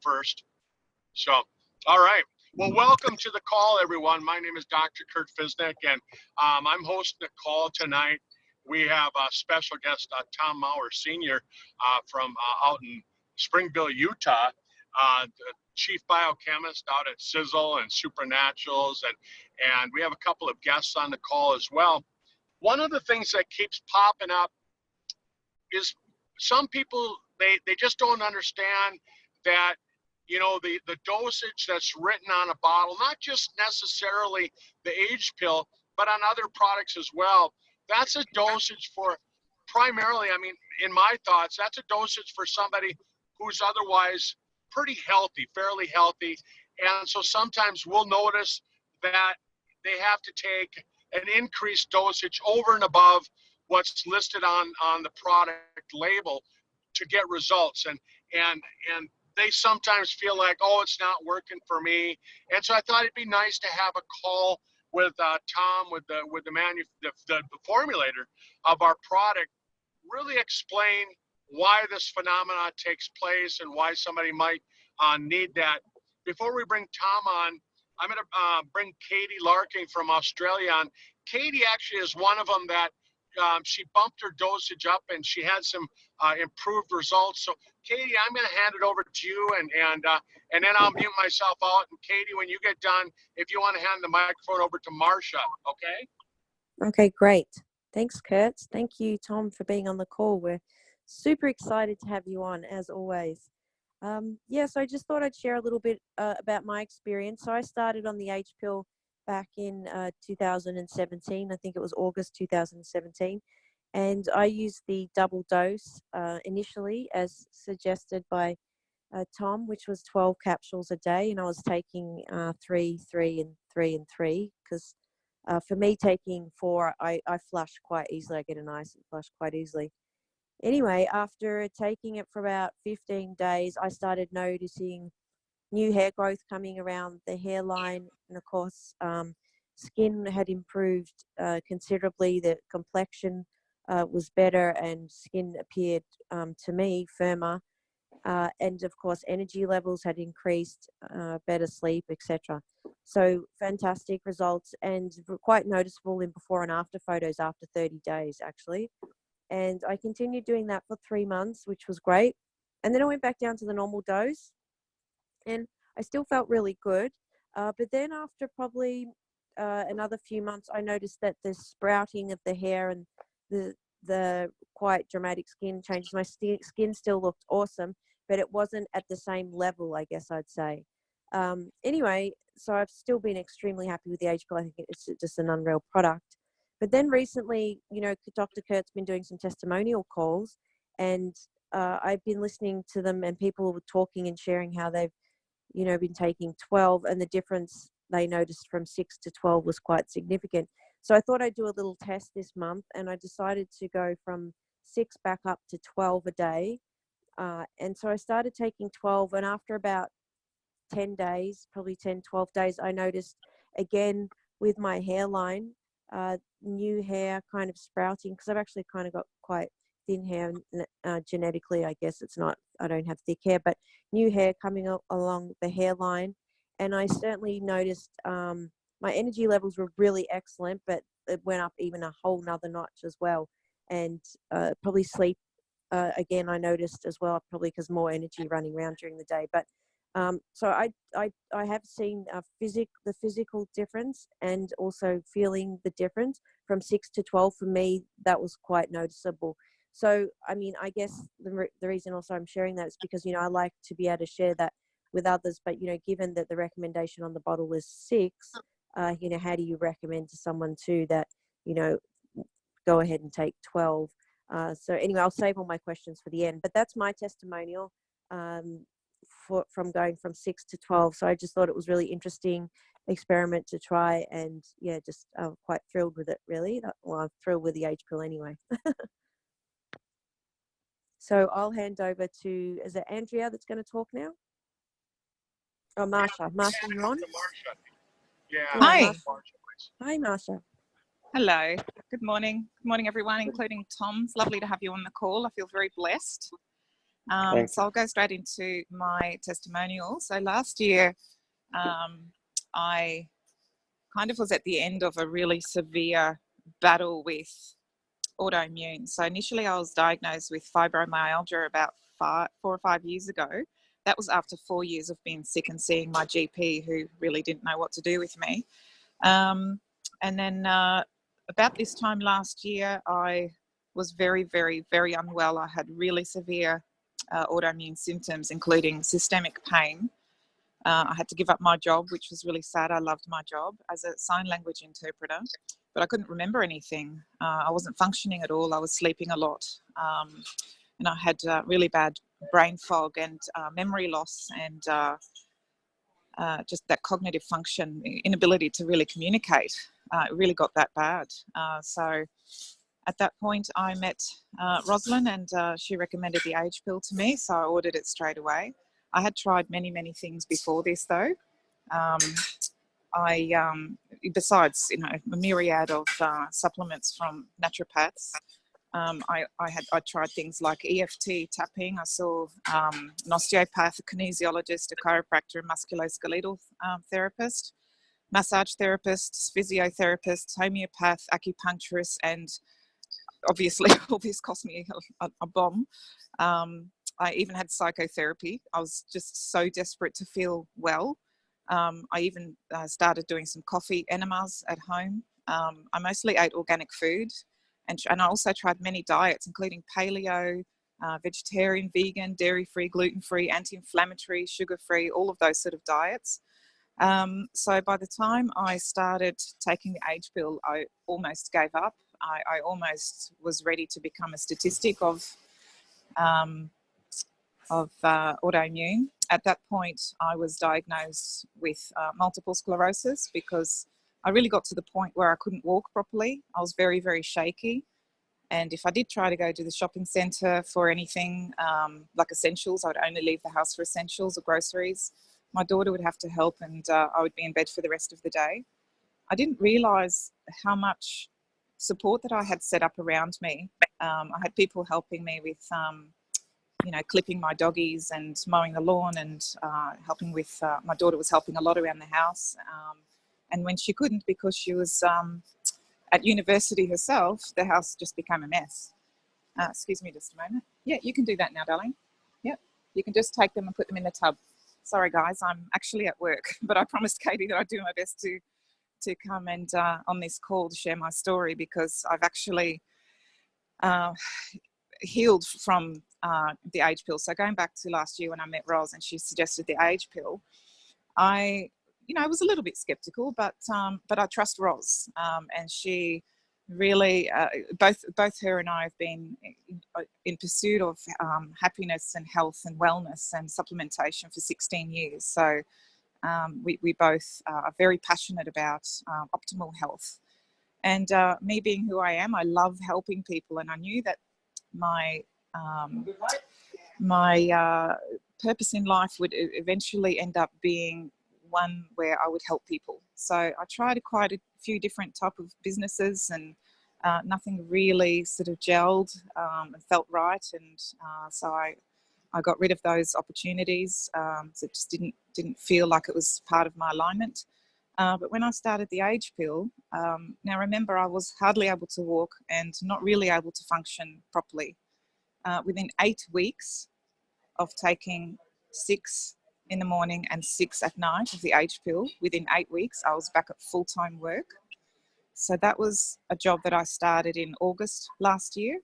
first. So, all right. Well, welcome to the call, everyone. My name is Dr. Kurt Fisnick, and I'm hosting the call tonight. We have a special guest, Tom Mower, Sr. From out in Springville, Utah, the chief biochemist out at Sizzle and Supernaturals, and we have a couple of guests on the call as well. One of the things that keeps popping up is some people, they just don't understand that, you know, the dosage that's written on a bottle, not just necessarily the age pill, but on other products as well. That's a dosage for primarily, I mean, in my thoughts, that's a dosage for somebody who's otherwise pretty healthy, fairly healthy. And so sometimes we'll notice that they have to take an increased dosage over and above what's listed on the product label to get results. And they sometimes feel like, oh, it's not working for me. And so I thought it'd be nice to have a call with Tom, with the formulator of our product, really explain why this phenomenon takes place and why somebody might need that. Before we bring Tom on, I'm going to bring Katie Larking from Australia on. Katie actually is one of them that she bumped her dosage up and she had some improved results. So Katie, I'm going to hand it over to you, and then I'll mute myself out. And Katie, when you get done, if you want to hand the microphone over to Marsha, okay? Okay, great. Thanks, Kurt. Thank you, Tom, for being on the call. We're super excited to have you on, as always. So I just thought I'd share a little bit about my experience. So I started on the H pill back in 2017. I think it was August 2017. And I used the double dose initially as suggested by Tom, which was 12 capsules a day. And I was taking 3, 3, and 3, and 3, because for me, taking 4, I flush quite easily. I get a nice flush quite easily. Anyway, after taking it for about 15 days, I started noticing new hair growth coming around the hairline. And of course, skin had improved considerably. The complexion was better and skin appeared to me firmer. And of course, energy levels had increased, better sleep, etc. So fantastic results, and quite noticeable in before and after photos after 30 days, actually. And I continued doing that for 3 months, which was great. And then I went back down to the normal dose, and I still felt really good. But then after probably another few months, I noticed that the sprouting of the hair and the quite dramatic skin changes. My skin still looked awesome, but it wasn't at the same level, I guess I'd say. Anyway, so I've still been extremely happy with the H pill. I think it's just an unreal product. But then recently, you know, Dr. Kurt's been doing some testimonial calls, and I've been listening to them, and people were talking and sharing how they've, you know, been taking 12, and the difference they noticed from 6 to 12 was quite significant. So I thought I'd do a little test this month, and I decided to go from 6 back up to 12 a day. And so I started taking 12, and after about 10 days, probably 10, 12 days, I noticed again with my hairline, new hair kind of sprouting, because I've actually kind of got quite thin hair genetically. I guess it's not, I don't have thick hair, but new hair coming along the hairline. And I certainly noticed my energy levels were really excellent, but it went up even a whole nother notch as well. And probably sleep, again, I noticed as well, probably because more energy running around during the day. But so I have seen the physical difference, and also feeling the difference from 6 to 12. For me, that was quite noticeable. So, I mean, I guess the reason also I'm sharing that is because, you know, I like to be able to share that with others. But, you know, given that the recommendation on the bottle is 6, you know, how do you recommend to someone too that, you know, go ahead and take 12? So anyway, I'll save all my questions for the end. But that's my testimonial. From going from 6 to 12. So I just thought it was really interesting experiment to try, and yeah, just quite thrilled with it, really. Well, I'm thrilled with the H pill anyway. So I'll hand over to, is it Andrea that's going to talk now? Oh, Marsha. Marsha, you're on? Yeah. Hi. Hi, Marsha. Hello. Good morning. Good morning, everyone, including Tom. It's lovely to have you on the call. I feel very blessed. So I'll go straight into my testimonial. So last year, I kind of was at the end of a really severe battle with autoimmune. So initially I was diagnosed with fibromyalgia about 4 or 5 years ago. That was after 4 years of being sick and seeing my GP, who really didn't know what to do with me. And then about this time last year, I was very, very, very unwell. I had really severe autoimmune symptoms, including systemic pain. I had to give up my job, which was really sad. I loved my job as a sign language interpreter, but I couldn't remember anything. I wasn't functioning at all. I was sleeping a lot. And I had really bad brain fog and memory loss and just that cognitive function, inability to really communicate. It really got that bad. So at that point, I met Rosalind, and she recommended the age pill to me, so I ordered it straight away. I had tried many, many things before this, though. Besides, a myriad of supplements from naturopaths, I tried things like EFT tapping. I saw an osteopath, a kinesiologist, a chiropractor, a musculoskeletal therapist, massage therapists, physiotherapists, homeopath, acupuncturists, and obviously all this cost me a bomb. I even had psychotherapy. I was just so desperate to feel well. I even started doing some coffee enemas at home. I mostly ate organic food, and I also tried many diets, including paleo, vegetarian, vegan, dairy-free, gluten-free, anti-inflammatory, sugar-free, all of those sort of diets. So by the time I automated taking the age pill, I almost gave up. I almost was ready to become a statistic of autoimmune. At that point, I was diagnosed with multiple sclerosis because I really got to the point where I couldn't walk properly. I was very, very shaky. And if I did try to go to the shopping centre for anything like essentials, I would only leave the house for essentials or groceries. My daughter would have to help, and I would be in bed for the rest of the day. I didn't realise how much support that I had set up around me. I had people helping me with clipping my doggies and mowing the lawn, and helping with, my daughter was helping a lot around the house. And when she couldn't, because she was at university herself, the house just became a mess. Excuse me just a moment. Yeah, you can do that now, darling. Yep, you can just take them and put them in the tub. Sorry, guys, I'm actually at work, but I promised Katie that I'd do my best to come and on this call to share my story, because I've actually healed from the age pill. So going back to last year when I met Ros and she suggested the age pill, I was a little bit skeptical, but I trust Ros, and she really both her and I have been in pursuit of happiness and health and wellness and supplementation for 16 years. So we both are very passionate about optimal health. And me being who I am, I love helping people, and I knew that my purpose in life would eventually end up being one where I would help people. So I tried quite a few different type of businesses, and nothing really sort of gelled and felt right. And so I got rid of those opportunities. So it just didn't feel like it was part of my alignment. But when I started the age pill, now remember, I was hardly able to walk and not really able to function properly. Within 8 weeks of taking 6 in the morning and 6 at night of the age pill, within 8 weeks, I was back at full-time work. So that was a job that I started in August last year.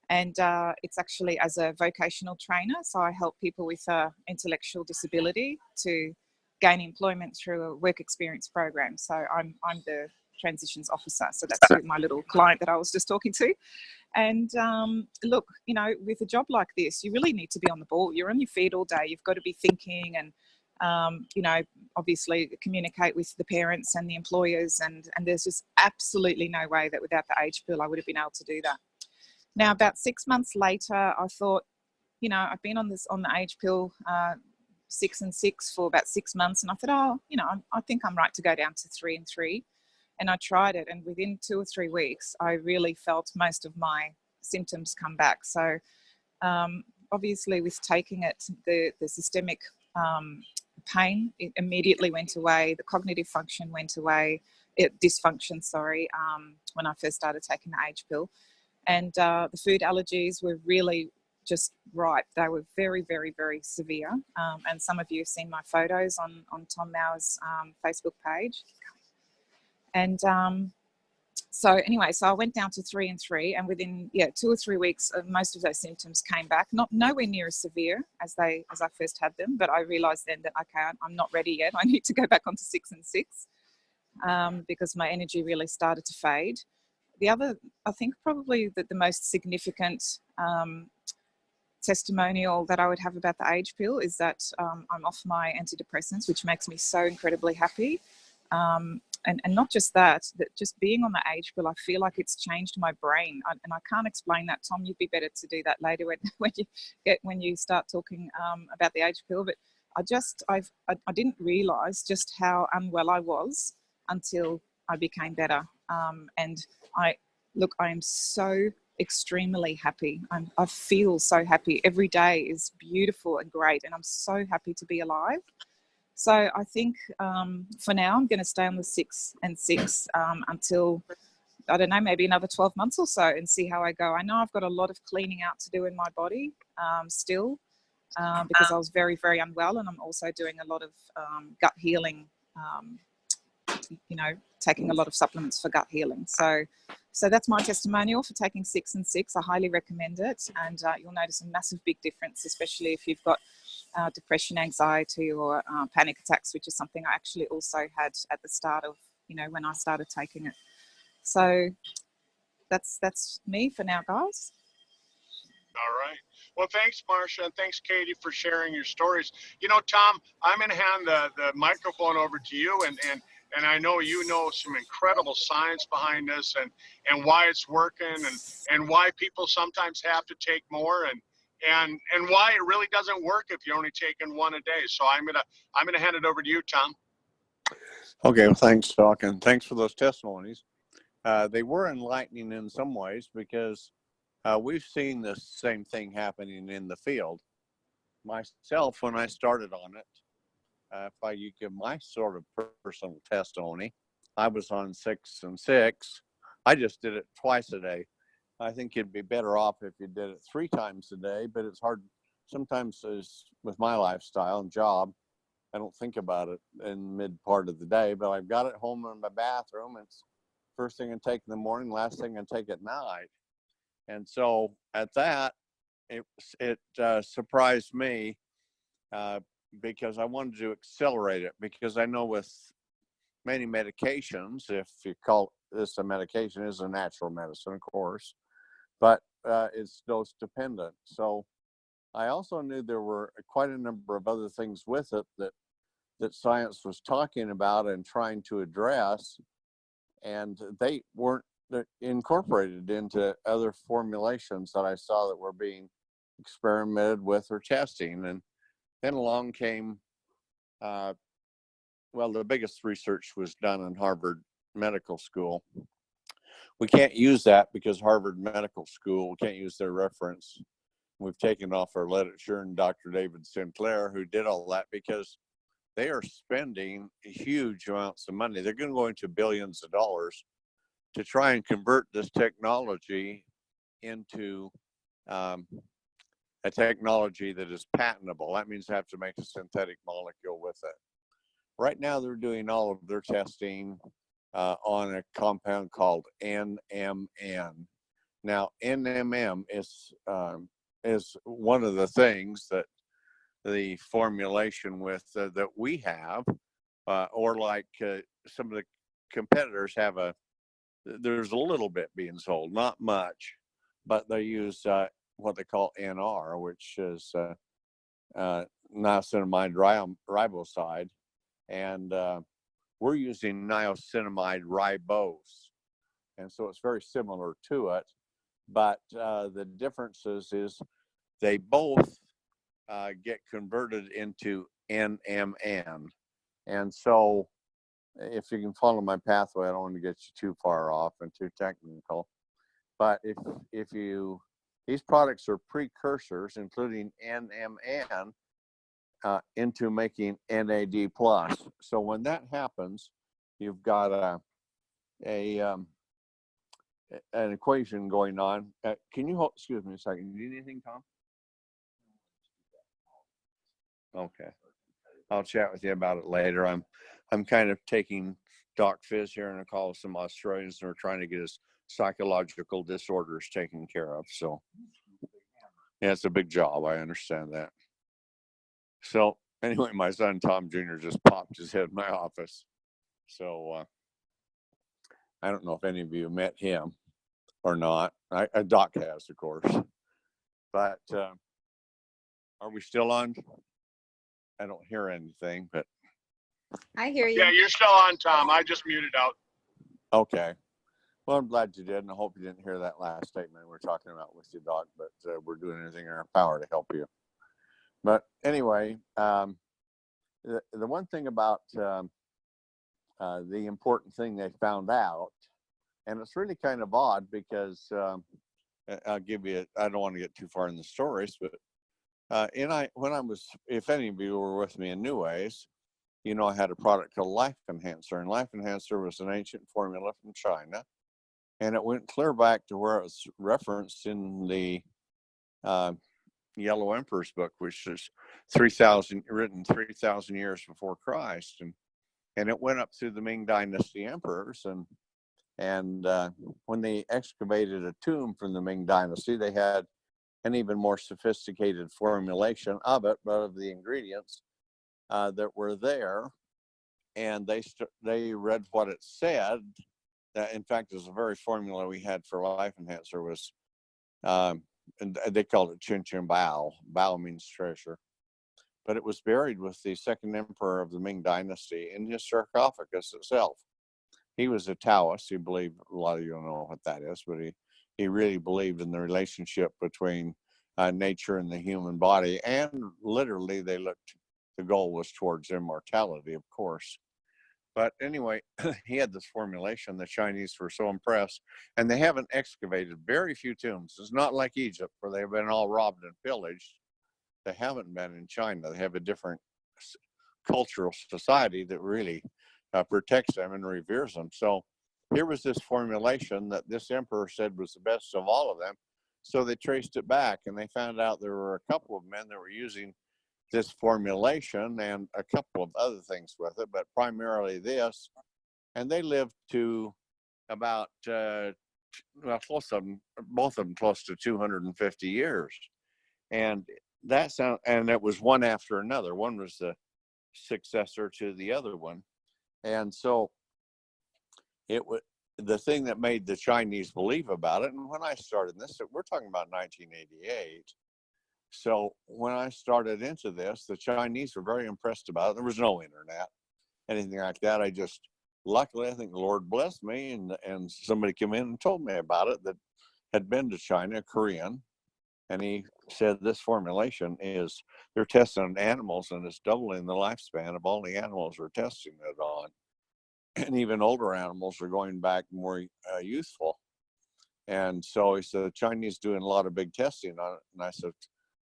And it's actually as a vocational trainer. So I help people with intellectual disability to gain employment through a work experience program. So I'm the transitions officer. So that's my little client that I was just talking to. And look, with a job like this, you really need to be on the ball. You're on your feet all day. You've got to be thinking and, obviously communicate with the parents and the employers. And there's just absolutely no way that without the age pill, I would have been able to do that. Now, about 6 months later, I thought, I've been on the age pill 6 and 6 for about 6 months. And I thought, I think I'm right to go down to 3 and 3. And I tried it. And within 2 or 3 weeks, I really felt most of my symptoms come back. So obviously with taking it, the systemic pain, it immediately went away. The cognitive function went away, dysfunction, sorry, when I first started taking the age pill. And the food allergies were really just right. They were very, very, very severe. And some of you have seen my photos on Tom Mower's Facebook page. And so anyway, so I went down to 3 and 3, and within 2 or 3 weeks, most of those symptoms came back. Nowhere near as severe as I first had them, but I realised then that okay, I'm not ready yet. I need to go back onto 6 and 6 because my energy really started to fade. The other, I think probably the most significant testimonial that I would have about the age pill is that I'm off my antidepressants, which makes me so incredibly happy. And not just that just being on the age pill, I feel like it's changed my brain. And I can't explain that. Tom, you'd be better to do that later when you start talking about the age pill. But I didn't realise just how unwell I was until I became better. And I am so extremely happy. I feel so happy. Every day is beautiful and great, and I'm so happy to be alive. So I think for now I'm going to stay on the 6 and 6 until, I don't know, maybe another 12 months or so, and see how I go. I know I've got a lot of cleaning out to do in my body still because I was very, very unwell, and I'm also doing a lot of gut healing, taking a lot of supplements for gut healing. So that's my testimonial for taking 6 and 6. I highly recommend it, and you'll notice a massive big difference, especially if you've got depression, anxiety, or panic attacks, which is something I actually also had at the start of, when I started taking it. So that's me for now, guys. All right. Well, thanks, Marsha, and thanks, Katie, for sharing your stories. Tom, I'm going to hand the microphone over to you, and I know you know some incredible science behind this, and why it's working, and why people sometimes have to take more, and why it really doesn't work if you're only taking one a day. So I'm gonna hand it over to you, Tom. Okay, well, thanks, Doc, and thanks for those testimonies. They were enlightening in some ways because we've seen the same thing happening in the field. Myself, when I started on it, if you give my sort of personal testimony, I was on 6 and 6. I just did it twice a day. I think you'd be better off if you did it 3 times a day, but it's hard sometimes with my lifestyle and job. I don't think about it in mid part of the day, but I've got it home in my bathroom. It's first thing I take in the morning, last thing I take at night. And so at that, it surprised me because I wanted to accelerate it, because I know with many medications, if you call this a medication, is a natural medicine, of course, but it's dose dependent. So I also knew there were quite a number of other things with it that science was talking about and trying to address, and they weren't incorporated into other formulations that I saw that were being experimented with or testing. And then along came, the biggest research was done in Harvard Medical School. We can't use that because Harvard Medical School, we can't use their reference. We've taken off our literature, and Dr. David Sinclair, who did all that, because they are spending huge amounts of money. They're going to go into billions of dollars to try and convert this technology into a technology that is patentable. That means they have to make a synthetic molecule with it. Right now, they're doing all of their testing on a compound called NMN. Now, NMN is one of the things that the formulation with that we have, or like some of the competitors have there's a little bit being sold, not much, but they use what they call NR, which is niacinamide riboside, and we're using niacinamide ribose, and so it's very similar to it, but the differences is they both get converted into NMN. And so if you can follow my pathway, I don't want to get you too far off and too technical, but if you These products are precursors, including NMN, into making NAD+. So when that happens, you've got an equation going on. Can you hold, excuse me a second, do you need anything, Tom? Okay. I'll chat with you about it later. I'm kind of taking DocFizz here in a call with some Australians, and we're trying to get his psychological disorders taken care of. So yeah, it's a big job. I understand that. So anyway, my son Tom Jr. just popped his head in my office. So I don't know if any of you met him or not. Doc has, of course. But are we still on? I don't hear anything, but I hear you. Yeah, you're still on, Tom. I just muted out. okay. Well, I'm glad you did, and I hope you didn't hear that last statement we're talking about with you, Doc, but we're doing everything in our power to help you. But anyway, the one thing about the important thing they found out, and it's really kind of odd because I'll give you, I don't want to get too far in the stories, but when I was, if any of you were with me in New Ways, you know, I had a product called Life Enhancer, and Life Enhancer was an ancient formula from China, and it went clear back to where it was referenced in the Yellow Emperor's book, which is written 3,000 years before Christ, and it went up through the Ming Dynasty emperors, and when they excavated a tomb from the Ming Dynasty, they had an even more sophisticated formulation of it, but of the ingredients that were there, and they read what it said. In fact, it was the very formula we had for Life Enhancer was, and they called it Chin Chin Bao. Bao means treasure, but it was buried with the second emperor of the Ming Dynasty in his sarcophagus itself. He was a Taoist. He believed, a lot of you don't know what that is, but he really believed in the relationship between nature and the human body, and literally the goal was towards immortality, of course. But anyway, he had this formulation. The Chinese were so impressed, and they haven't excavated very few tombs. It's not like Egypt where they've been all robbed and pillaged. They haven't been in China. They have a different cultural society that really protects them and reveres them. So here was this formulation that this emperor said was the best of all of them. So they traced it back, and they found out there were a couple of men that were using this formulation and a couple of other things with it, but primarily this. And they lived to about, both of them close to 250 years. And and it was one after another. One was the successor to the other one. And so it was the thing that made the Chinese believe about it. And when I started this, we're talking about 1988. So when I started into this, the Chinese were very impressed about it. There was no internet, anything like that. Luckily, I think the Lord blessed me, and somebody came in and told me about it that had been to China, Korean, and he said this formulation they're testing on animals, and it's doubling the lifespan of all the animals we're testing it on. And even older animals are going back more youthful. And so he said, the Chinese doing a lot of big testing on it. And I said,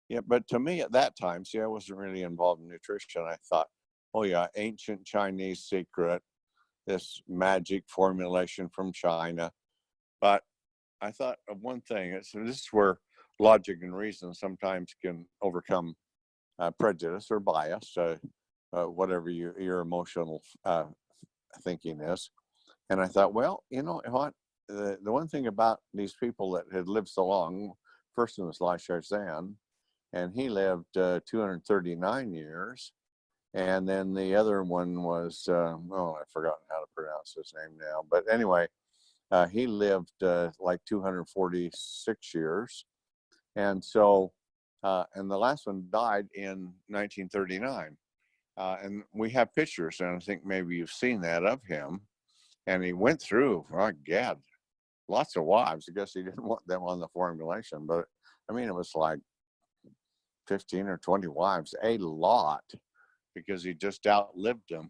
yeah, but to me at that time, see, I wasn't really involved in nutrition. I thought, oh yeah, ancient Chinese secret, this magic formulation from China. But I thought of one thing. So this is where logic and reason sometimes can overcome prejudice or bias, whatever your emotional thinking is. And I thought, well, you know what? The one thing about these people that had lived so long, first one was Lai Zhan, and he lived 239 years. And then the other one was, I've forgotten how to pronounce his name now. But anyway, he lived like 246 years. And so, and the last one died in 1939. And we have pictures, and I think maybe you've seen that of him. And he went through, oh, gad, lots of wives. I guess he didn't want them on the formulation, but I mean, it was like 15 or 20 wives, a lot, because he just outlived them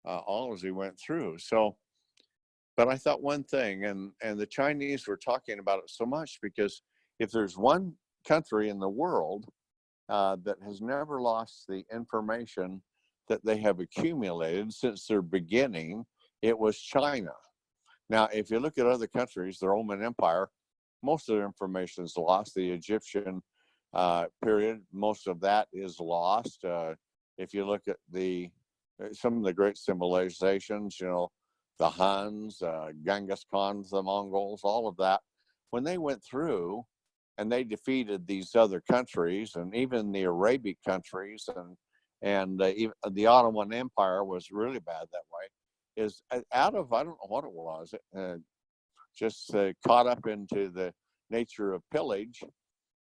all as he went through. So, but I thought one thing, and the Chinese were talking about it so much because if there's one country in the world that has never lost the information that they have accumulated since their beginning, it was China. Now, if you look at other countries, the Roman Empire, most of their information is lost. The Egyptian period, most of that is lost. If you look at some of the great civilizations, the Huns, Genghis Khans, the Mongols, all of that, when they went through and they defeated these other countries, and even the Arabic countries, and even the Ottoman Empire was really bad that way, is out of, I don't know what it was, just caught up into the nature of pillage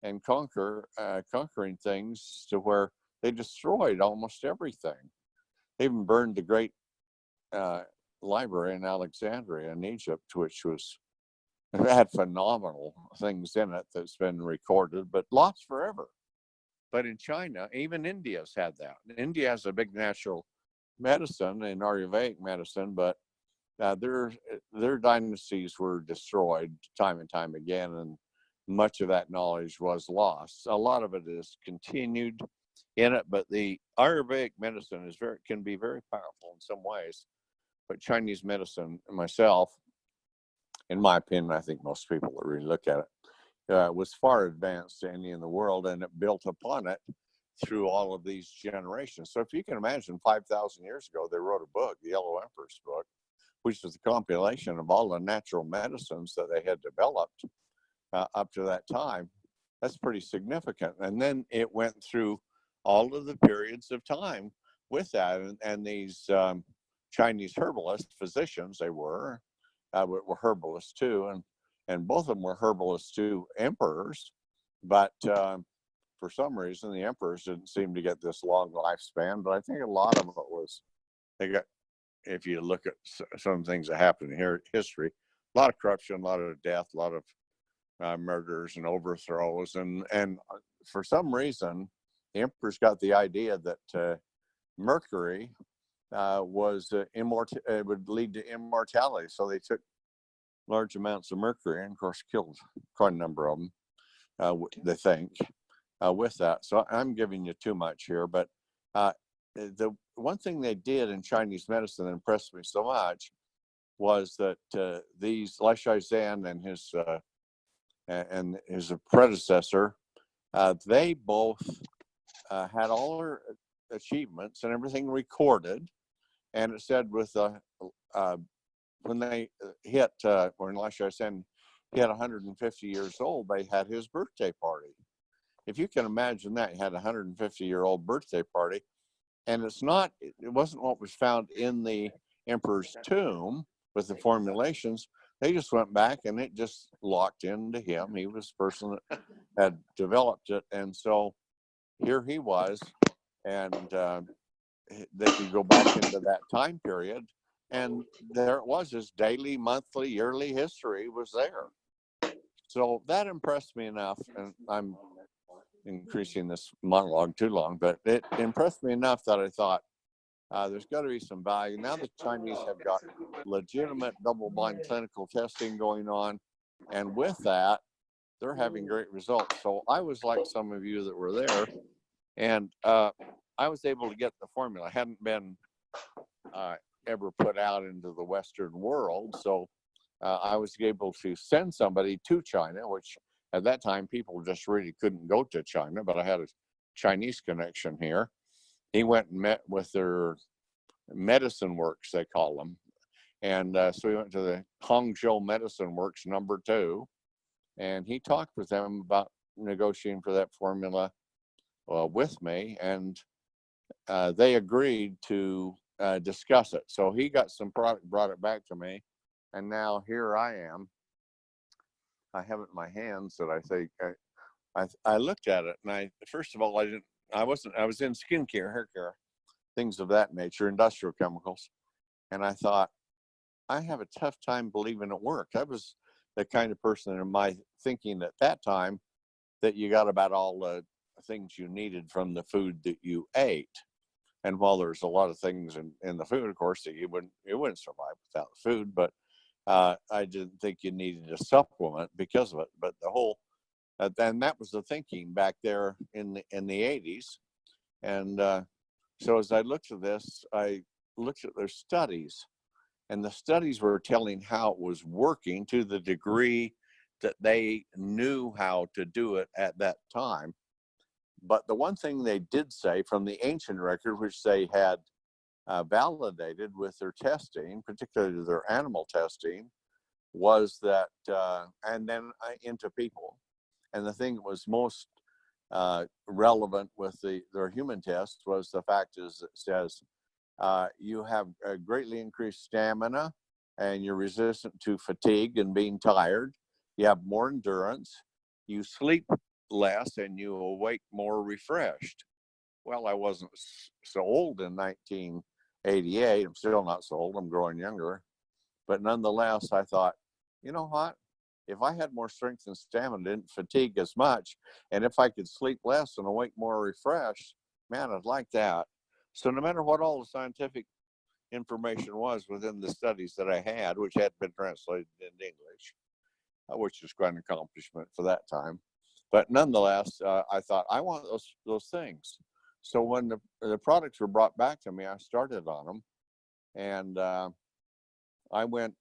and conquering things to where they destroyed almost everything. They even burned the great library in Alexandria in Egypt, which had phenomenal things in it that's been recorded, but lost forever. But in China, even India's had that. India has a big natural medicine and Ayurvedic medicine, but their dynasties were destroyed time and time again, and much of that knowledge was lost. A lot of it is continued in it, but the Ayurvedic medicine can be very powerful in some ways. But Chinese medicine, myself, in my opinion, I think most people that really look at it, was far advanced to any in the world, and it built upon it through all of these generations. So if you can imagine, 5,000 years ago, they wrote a book, the Yellow Emperor's book, which was a compilation of all the natural medicines that they had developed up to that time. That's pretty significant. And then it went through all of the periods of time with that. And these Chinese herbalists, physicians, they were herbalists too. And both of them were herbalists to emperors. But for some reason, the emperors didn't seem to get this long lifespan. But I think a lot of it was, if you look at some things that happened in history, a lot of corruption, a lot of death, a lot of murders and overthrows. And for some reason, the emperors got the idea that mercury would lead to immortality. So they took large amounts of mercury and, of course, killed quite a number of them, they think, with that. So I'm giving you too much here. But the one thing they did in Chinese medicine that impressed me so much was that these Lai Zhan and his predecessor, they both had all their achievements and everything recorded. And it said when they hit, when Lai Zhan hit 150 years old, they had his birthday party. If you can imagine that, he had a 150-year-old birthday party. And it wasn't what was found in the emperor's tomb with the formulations. They just went back and it just locked into him. He was the person that had developed it. And so here he was, and they could go back into that time period. And there it was, his daily, monthly, yearly history was there. So that impressed me enough, and I'm increasing this monologue too long, but it impressed me enough that I thought there's got to be some value. Now the Chinese have got legitimate double-blind clinical testing going on, and with that, they're having great results. So I was like some of you that were there, and I was able to get the formula. It hadn't been ever put out into the Western world, so I was able to send somebody to China, which at that time, people just really couldn't go to China, but I had a Chinese connection here. He went and met with their medicine works, they call them. And so he went to the Hangzhou Medicine Works #2, and he talked with them about negotiating for that formula with me, and they agreed to discuss it. So he got some product, brought it back to me, and now here I am. I have it in my hands that I think I looked at it, and first of all, I was in skincare, hair care, things of that nature, industrial chemicals. And I thought, I have a tough time believing it worked. I was the kind of person in my thinking at that time that you got about all the things you needed from the food that you ate. And while there's a lot of things in the food, of course, that you wouldn't survive without the food, but I didn't think you needed a supplement because of it. But the whole And that was the thinking back there in the 80s. And so as I looked at this, I looked at their studies, and the studies were telling how it was working to the degree that they knew how to do it at that time. But the one thing they did say from the ancient record, which they had validated with their testing, particularly their animal testing, was that, and then into people. And the thing that was most relevant with their human test was the fact is it says you have a greatly increased stamina, and you're resistant to fatigue and being tired. You have more endurance. You sleep less, and you awake more refreshed. Well, I wasn't so old in 1988. I'm still not so old. I'm growing younger. But nonetheless, I thought, you know what? If I had more strength and stamina, didn't fatigue as much, and if I could sleep less and awake more refreshed, man, I'd like that. So no matter what all the scientific information was within the studies that I had, which had been translated into English, which was quite an accomplishment for that time. But nonetheless, I thought, I want those things. So when the products were brought back to me, I started on them. And I went,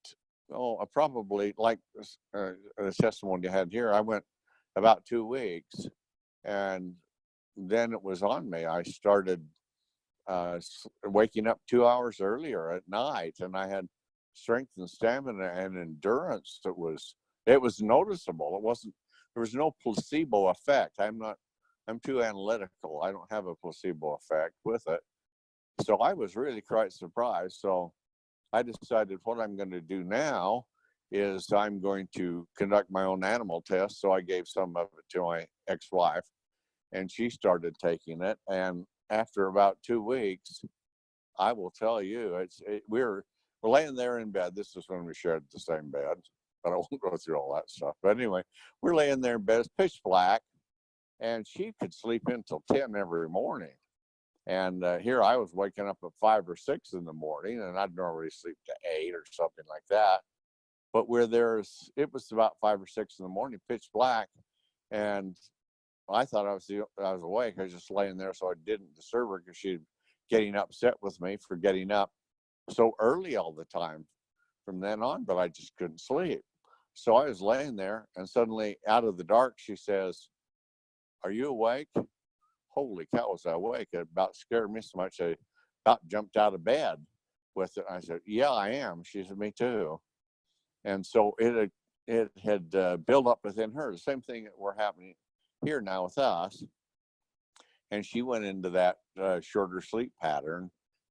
probably like the testimony you had here, I went about 2 weeks. And then it was on me. I started waking up 2 hours earlier at night, and I had strength and stamina and endurance. It was noticeable. There was no placebo effect. I'm too analytical. I don't have a placebo effect with it. So I was really quite surprised. So I decided what I'm going to do now is I'm going to conduct my own animal tests. So I gave some of it to my ex-wife, and she started taking it. And after about 2 weeks, I will tell you, we're laying there in bed. This is when we shared the same bed, but I won't go through all that stuff. But anyway, we're laying there in bed. It's pitch black, and she could sleep until 10 every morning. And here I was waking up at 5 or 6 in the morning, and I'd normally sleep to 8 or something like that. But it was about 5 or 6 in the morning, pitch black, and I thought I was awake. I was just laying there so I didn't disturb her, because she'd getting upset with me for getting up so early all the time from then on, but I just couldn't sleep. So I was laying there, and suddenly out of the dark, she says, "Are you awake?" Holy cow, was I awake. It about scared me so much I about jumped out of bed with it. I said, "Yeah, I am." She said, "Me too." And so it had built up within her. The same thing that we're happening here now with us. And she went into that shorter sleep pattern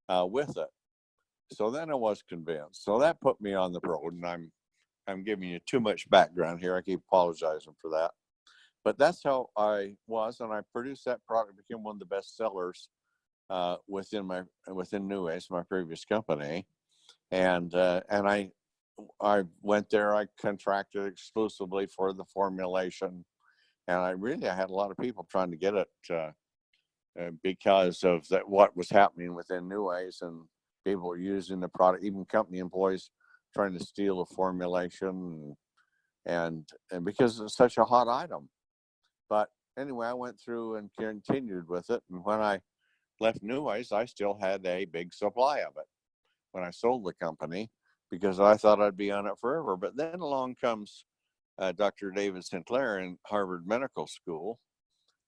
with it. So then I was convinced. So that put me on the road, and I'm giving you too much background here. I keep apologizing for that. But that's how I was, and I produced that product, became one of the best sellers within New Ways, my previous company. And I went there. I contracted exclusively for the formulation, and I had a lot of people trying to get it because of what was happening within New Ways, and people were using the product, even company employees trying to steal the formulation, and because it's such a hot item. But anyway, I went through and continued with it, and when I left New Ways, I still had a big supply of it when I sold the company, because I thought I'd be on it forever. But then along comes Dr. David Sinclair in Harvard Medical School,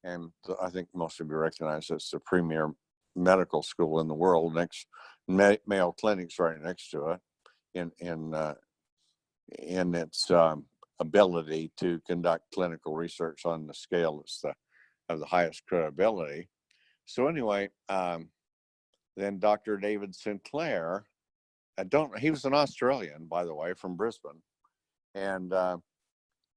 and I think most of you recognize it's the premier medical school in the world. Next, Mayo Clinic's right next to it in its ability to conduct clinical research on the scale of the highest credibility. So anyway, then Dr. David Sinclair, he was an Australian, by the way, from Brisbane, and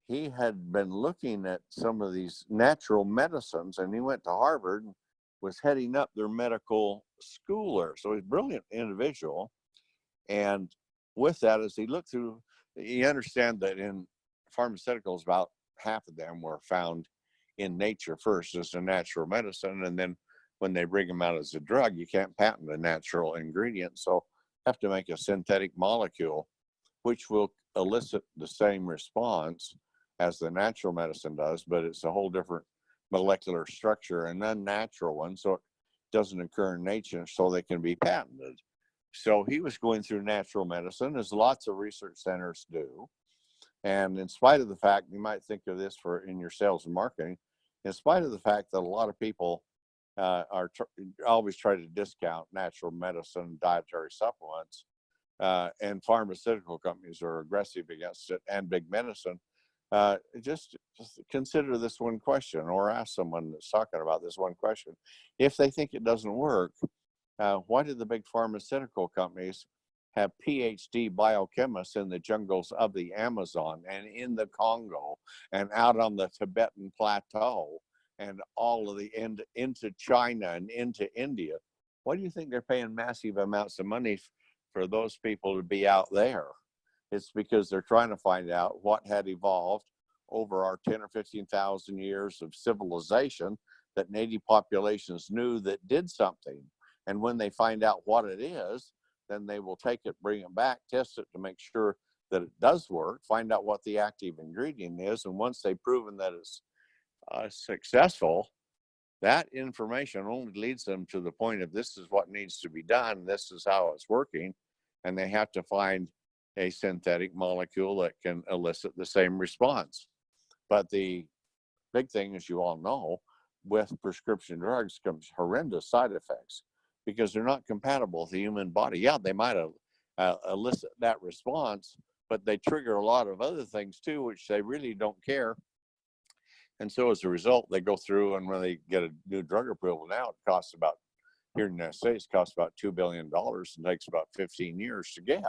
he had been looking at some of these natural medicines, and he went to Harvard and was heading up their medical school there. So he's a brilliant individual. And with that, as he looked through, you understand that in pharmaceuticals, about half of them were found in nature first as a natural medicine. And then when they bring them out as a drug, you can't patent a natural ingredient. So have to make a synthetic molecule, which will elicit the same response as the natural medicine does, but it's a whole different molecular structure, an unnatural one, so it doesn't occur in nature, so they can be patented. So he was going through natural medicine, as lots of research centers do. And in spite of the fact, you might think of this for in your sales and marketing, in spite of the fact that a lot of people always try to discount natural medicine, dietary supplements, and pharmaceutical companies are aggressive against it, and big medicine. Just consider this one question, or ask someone that's talking about this one question. If they think it doesn't work, why do the big pharmaceutical companies have PhD biochemists in the jungles of the Amazon and in the Congo and out on the Tibetan plateau and all of the into China and into India? Why do you think they're paying massive amounts of money for those people to be out there? It's because they're trying to find out what had evolved over our 10 or 15,000 years of civilization that native populations knew that did something. And when they find out what it is, then they will take it, bring it back, test it to make sure that it does work, find out what the active ingredient is. And once they've proven that it's successful, that information only leads them to the point of this is what needs to be done, this is how it's working, and they have to find a synthetic molecule that can elicit the same response. But the big thing, as you all know, with prescription drugs comes horrendous side effects because they're not compatible with the human body. Yeah, they might elicit that response, but they trigger a lot of other things too, which they really don't care. And so as a result, they go through, and when they get a new drug approval now, it costs about, here in the United States, costs about $2 billion and takes about 15 years to get.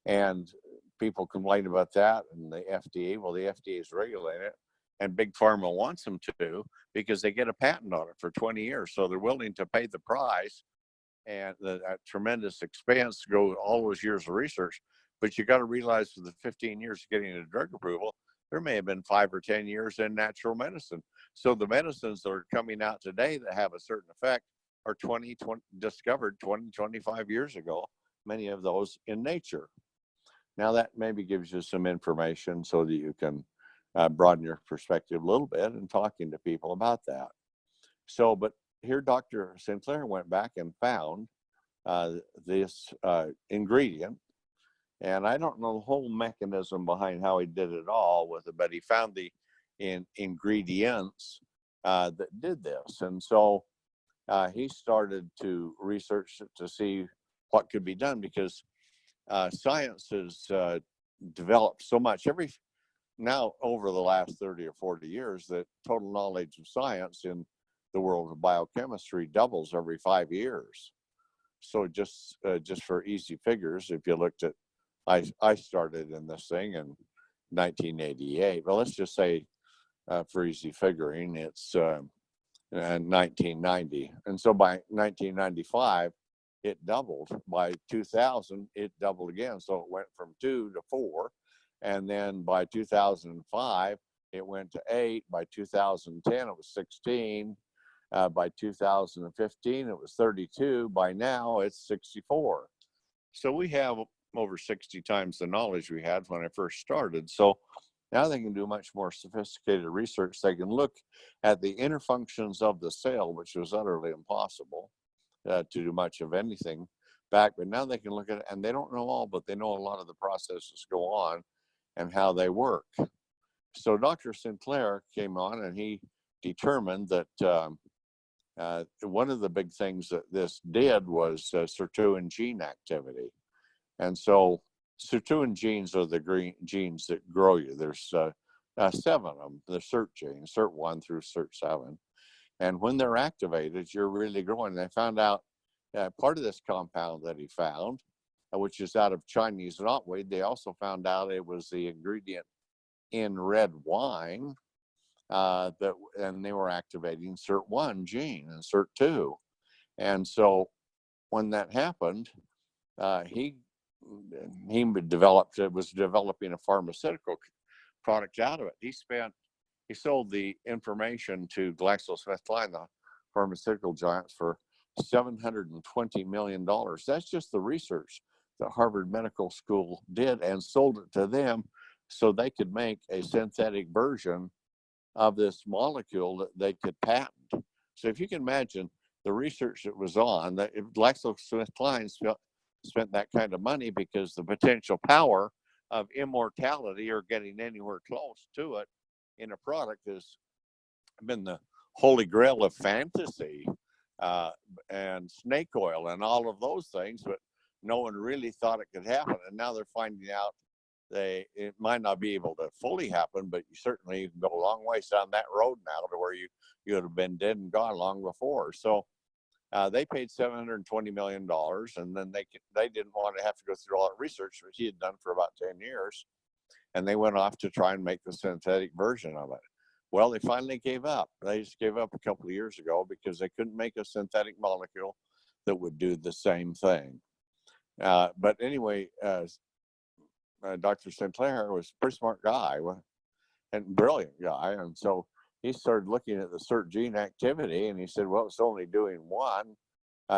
And people complain about that, and the FDA, well, the FDA is regulating it, and Big Pharma wants them to because they get a patent on it for 20 years. So they're willing to pay the price and the tremendous expense to go all those years of research. But you got to realize for the 15 years of getting a drug approval, there may have been 5 or 10 years in natural medicine. So the medicines that are coming out today that have a certain effect are discovered 20, 25 years ago, many of those in nature. Now that maybe gives you some information so that you can broaden your perspective a little bit in talking to people about that. So, but here Dr. Sinclair went back and found this ingredient, and I don't know the whole mechanism behind how he did it all with it, but he found the ingredients that did this. And so he started to research to see what could be done, because science has developed so much now over the last 30 or 40 years that total knowledge of science in the world of biochemistry doubles every 5 years. So just for easy figures, if you looked at, I started in this thing in 1988, but let's just say for easy figuring, it's 1990. And so by 1995, it doubled. By 2000, it doubled again. So it went from 2 to 4. And then by 2005, it went to 8. By 2010, it was 16. By 2015, it was 32. By now, it's 64. So we have over 60 times the knowledge we had when I first started. So now they can do much more sophisticated research. They can look at the inner functions of the cell, which was utterly impossible to do much of anything back. But now they can look at it, and they don't know all, but they know a lot of the processes go on and how they work. So Dr. Sinclair came on, and he determined that one of the big things that this did was sirtuin gene activity. And so sirtuin genes are the genes that grow you. There's 7 of them, the SIRT genes, SIRT1 through SIRT7. And when they're activated, you're really growing. They found out part of this compound that he found, which is out of Chinese knotweed, they also found out it was the ingredient in red wine, and they were activating SIRT1 gene and SIRT2. And so when that happened, he was developing a pharmaceutical product out of it. He sold the information to GlaxoSmithKline, the pharmaceutical giants, for $720 million. That's just the research that Harvard Medical School did, and sold it to them so they could make a synthetic version of this molecule that they could patent. So if you can imagine the research that was on, that if GlaxoSmithKline spent that kind of money, because the potential power of immortality or getting anywhere close to it in a product has been the holy grail of fantasy, and snake oil and all of those things, but no one really thought it could happen. And now they're finding out it might not be able to fully happen, but you certainly can go a long ways down that road now to where you would have been dead and gone long before. So they paid $720 million, and then they didn't want to have to go through all that research, which he had done for about 10 years. And they went off to try and make the synthetic version of it. Well, they finally gave up. They just gave up a couple of years ago because they couldn't make a synthetic molecule that would do the same thing. But anyway, Dr. Sinclair was a pretty smart guy and brilliant guy. And so he started looking at the cert gene activity, and he said, well, it's only doing one,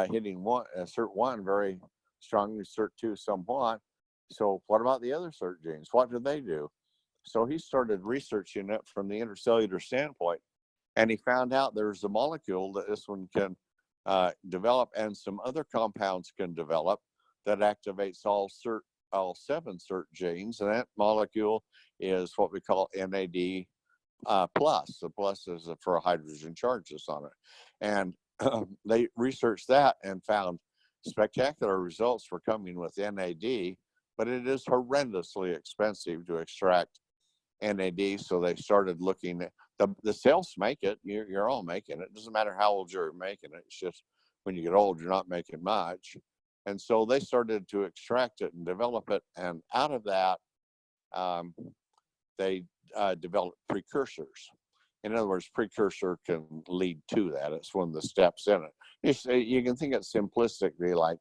hitting one, cert one very strongly, cert two somewhat. So what about the other cert genes? What do they do? So he started researching it from the intercellular standpoint, and he found out there's a molecule that this one can develop, and some other compounds can develop, that activates all 7 cert genes, and that molecule is what we call NAD plus. The plus is for a hydrogen charge that's on it. And they researched that and found spectacular results for coming with NAD, but it is horrendously expensive to extract NAD. So they started looking at the cells make it. You're all making it. It doesn't matter how old you're making it. It's just when you get old, you're not making much. And so they started to extract it and develop it. And out of that, they developed precursors. In other words, precursor can lead to that. It's one of the steps in it. You can think it simplistically, like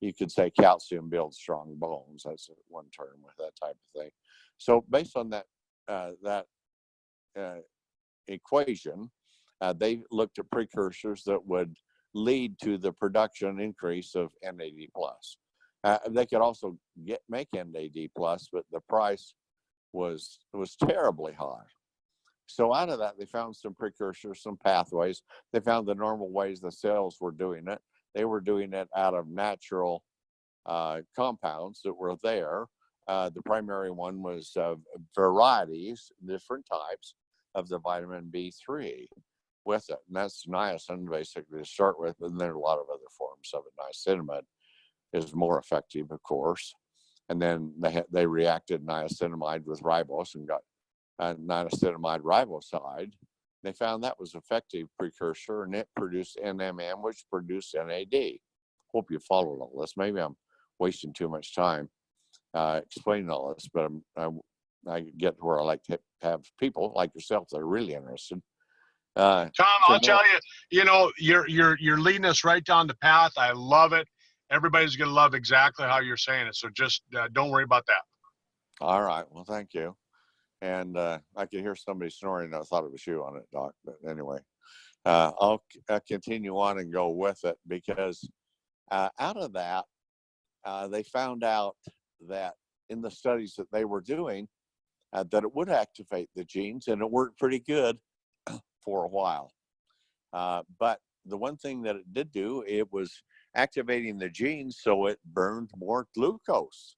you could say calcium builds strong bones. That's one term with that type of thing. So based on that equation, they looked at precursors that would lead to the production increase of NAD plus. They could also make NAD plus, but the price was terribly high. So out of that, they found some precursors, some pathways. They found the normal ways the cells were doing it. They were doing it out of natural compounds that were there. The primary one was varieties, different types of the vitamin B3 with it. And that's niacin basically to start with, and there are a lot of other forms of it. Niacinamide is more effective, of course. And then they reacted niacinamide with ribose and got niacinamide riboside. They found that was effective precursor, and it produced NMN, which produced NAD. Hope you followed all this. Maybe I'm wasting too much time explaining all this, but I get to where I like to have people like yourself that are really interested. Tom, I'll tell you, you're leading us right down the path. I love it. Everybody's going to love exactly how you're saying it. So just don't worry about that. All right. Well, thank you. And I could hear somebody snoring. I thought it was you on it, Doc. But anyway, I'll continue on and go with it, because out of that, they found out that in the studies that they were doing, that it would activate the genes, and it worked pretty good for a while. But the one thing that it did do, it was activating the genes so it burned more glucose,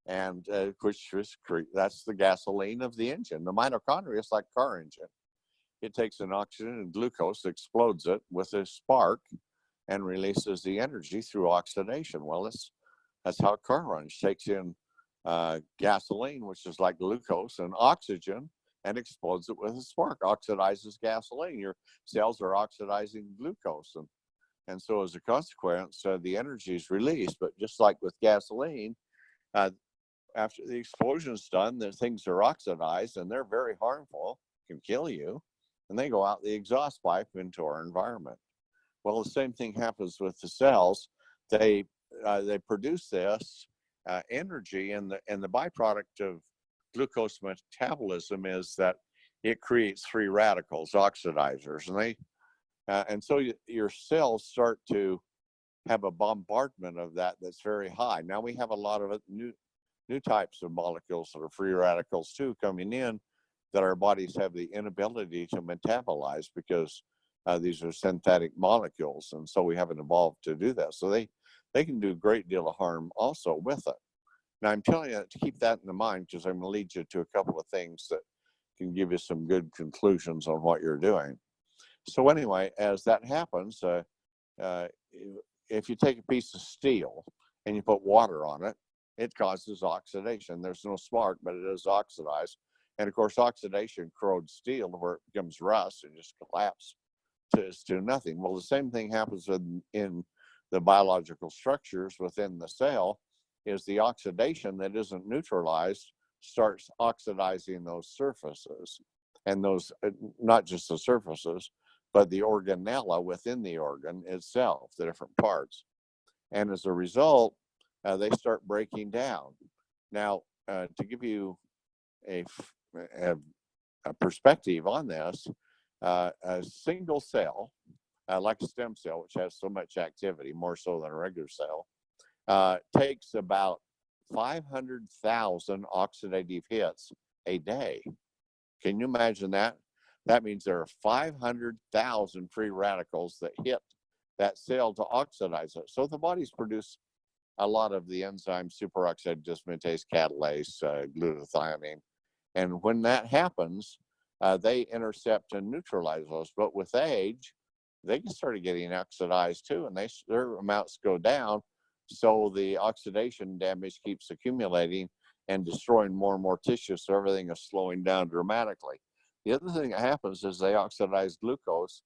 and which was that's the gasoline of the engine. The mitochondria is like a car engine. It takes an oxygen and glucose, explodes it with a spark, and releases the energy through oxidation. Well, that's how a car runs. Takes in gasoline, which is like glucose, and oxygen, and explodes it with a spark. Oxidizes gasoline. Your cells are oxidizing glucose, and so as a consequence, the energy is released. But just like with gasoline, after the explosion's done, the things are oxidized, and they're very harmful, can kill you, and they go out the exhaust pipe into our environment. Well, the same thing happens with the cells. They produce this energy, and the byproduct of glucose metabolism is that it creates free radicals, oxidizers, and so your cells start to have a bombardment of that that's very high. Now we have a lot of new types of molecules that are free radicals too coming in that our bodies have the inability to metabolize because these are synthetic molecules, and so we haven't evolved to do that. So they can do a great deal of harm also with it. Now I'm telling you to keep that in mind because I'm going to lead you to a couple of things that can give you some good conclusions on what you're doing. So anyway, as that happens, if you take a piece of steel and you put water on it, it causes oxidation. There's no spark, but it is oxidized. And of course, oxidation corrodes steel where it becomes rust and just collapses to nothing. Well, the same thing happens in the biological structures within the cell, is the oxidation that isn't neutralized starts oxidizing those surfaces. And those, not just the surfaces, but the organella within the organ itself, the different parts. And as a result, they start breaking down. Now, to give you a perspective on this, a single cell, like a stem cell, which has so much activity, more so than a regular cell, takes about 500,000 oxidative hits a day. Can you imagine that? That means there are 500,000 free radicals that hit that cell to oxidize it. So the body's produce a lot of the enzymes, superoxide dismutase, catalase, glutathione. And when that happens, they intercept and neutralize those. But with age, they can start getting oxidized too, and their amounts go down. So the oxidation damage keeps accumulating and destroying more and more tissue. So everything is slowing down dramatically. The other thing that happens is they oxidize glucose.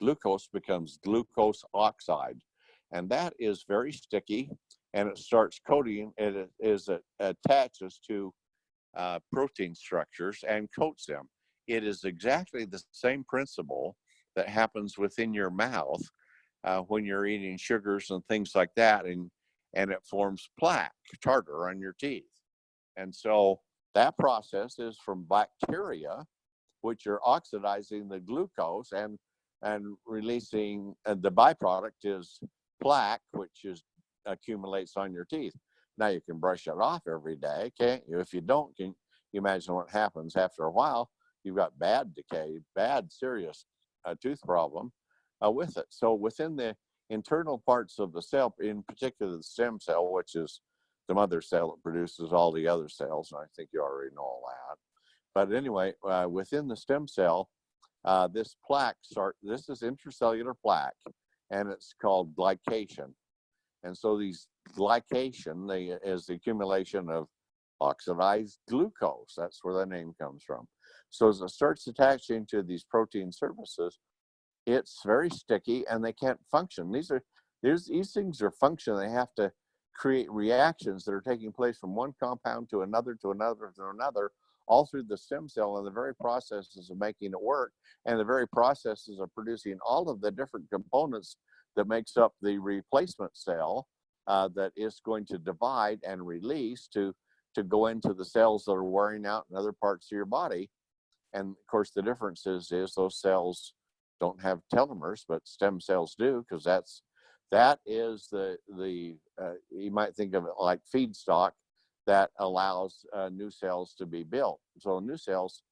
Glucose becomes glucose oxide. And that is very sticky, and it starts coating. It attaches to protein structures and coats them. It is exactly the same principle that happens within your mouth when you're eating sugars and things like that, and it forms plaque, tartar on your teeth. And so that process is from bacteria, which are oxidizing the glucose and releasing, the byproduct is plaque, which accumulates on your teeth. Now you can brush it off every day, can't you? If you don't, can you imagine what happens after a while? You've got bad decay, bad serious tooth problem with it. So within the internal parts of the cell, in particular the stem cell, which is the mother cell that produces all the other cells, and I think you already know all that. But anyway, within the stem cell, this is intracellular plaque, and it's called glycation. And so these glycation is the accumulation of oxidized glucose. That's where the name comes from. So as it starts attaching to these protein surfaces, it's very sticky and they can't function. These things are functioning. They have to create reactions that are taking place from one compound to another, to another, to another, all through the stem cell, and the very processes of making it work, and the very processes of producing all of the different components that makes up the replacement cell that is going to divide and release to go into the cells that are wearing out in other parts of your body. And of course, the difference is those cells don't have telomeres, but stem cells do, because that is the you might think of it like feedstock that allows new cells to be built. So new cells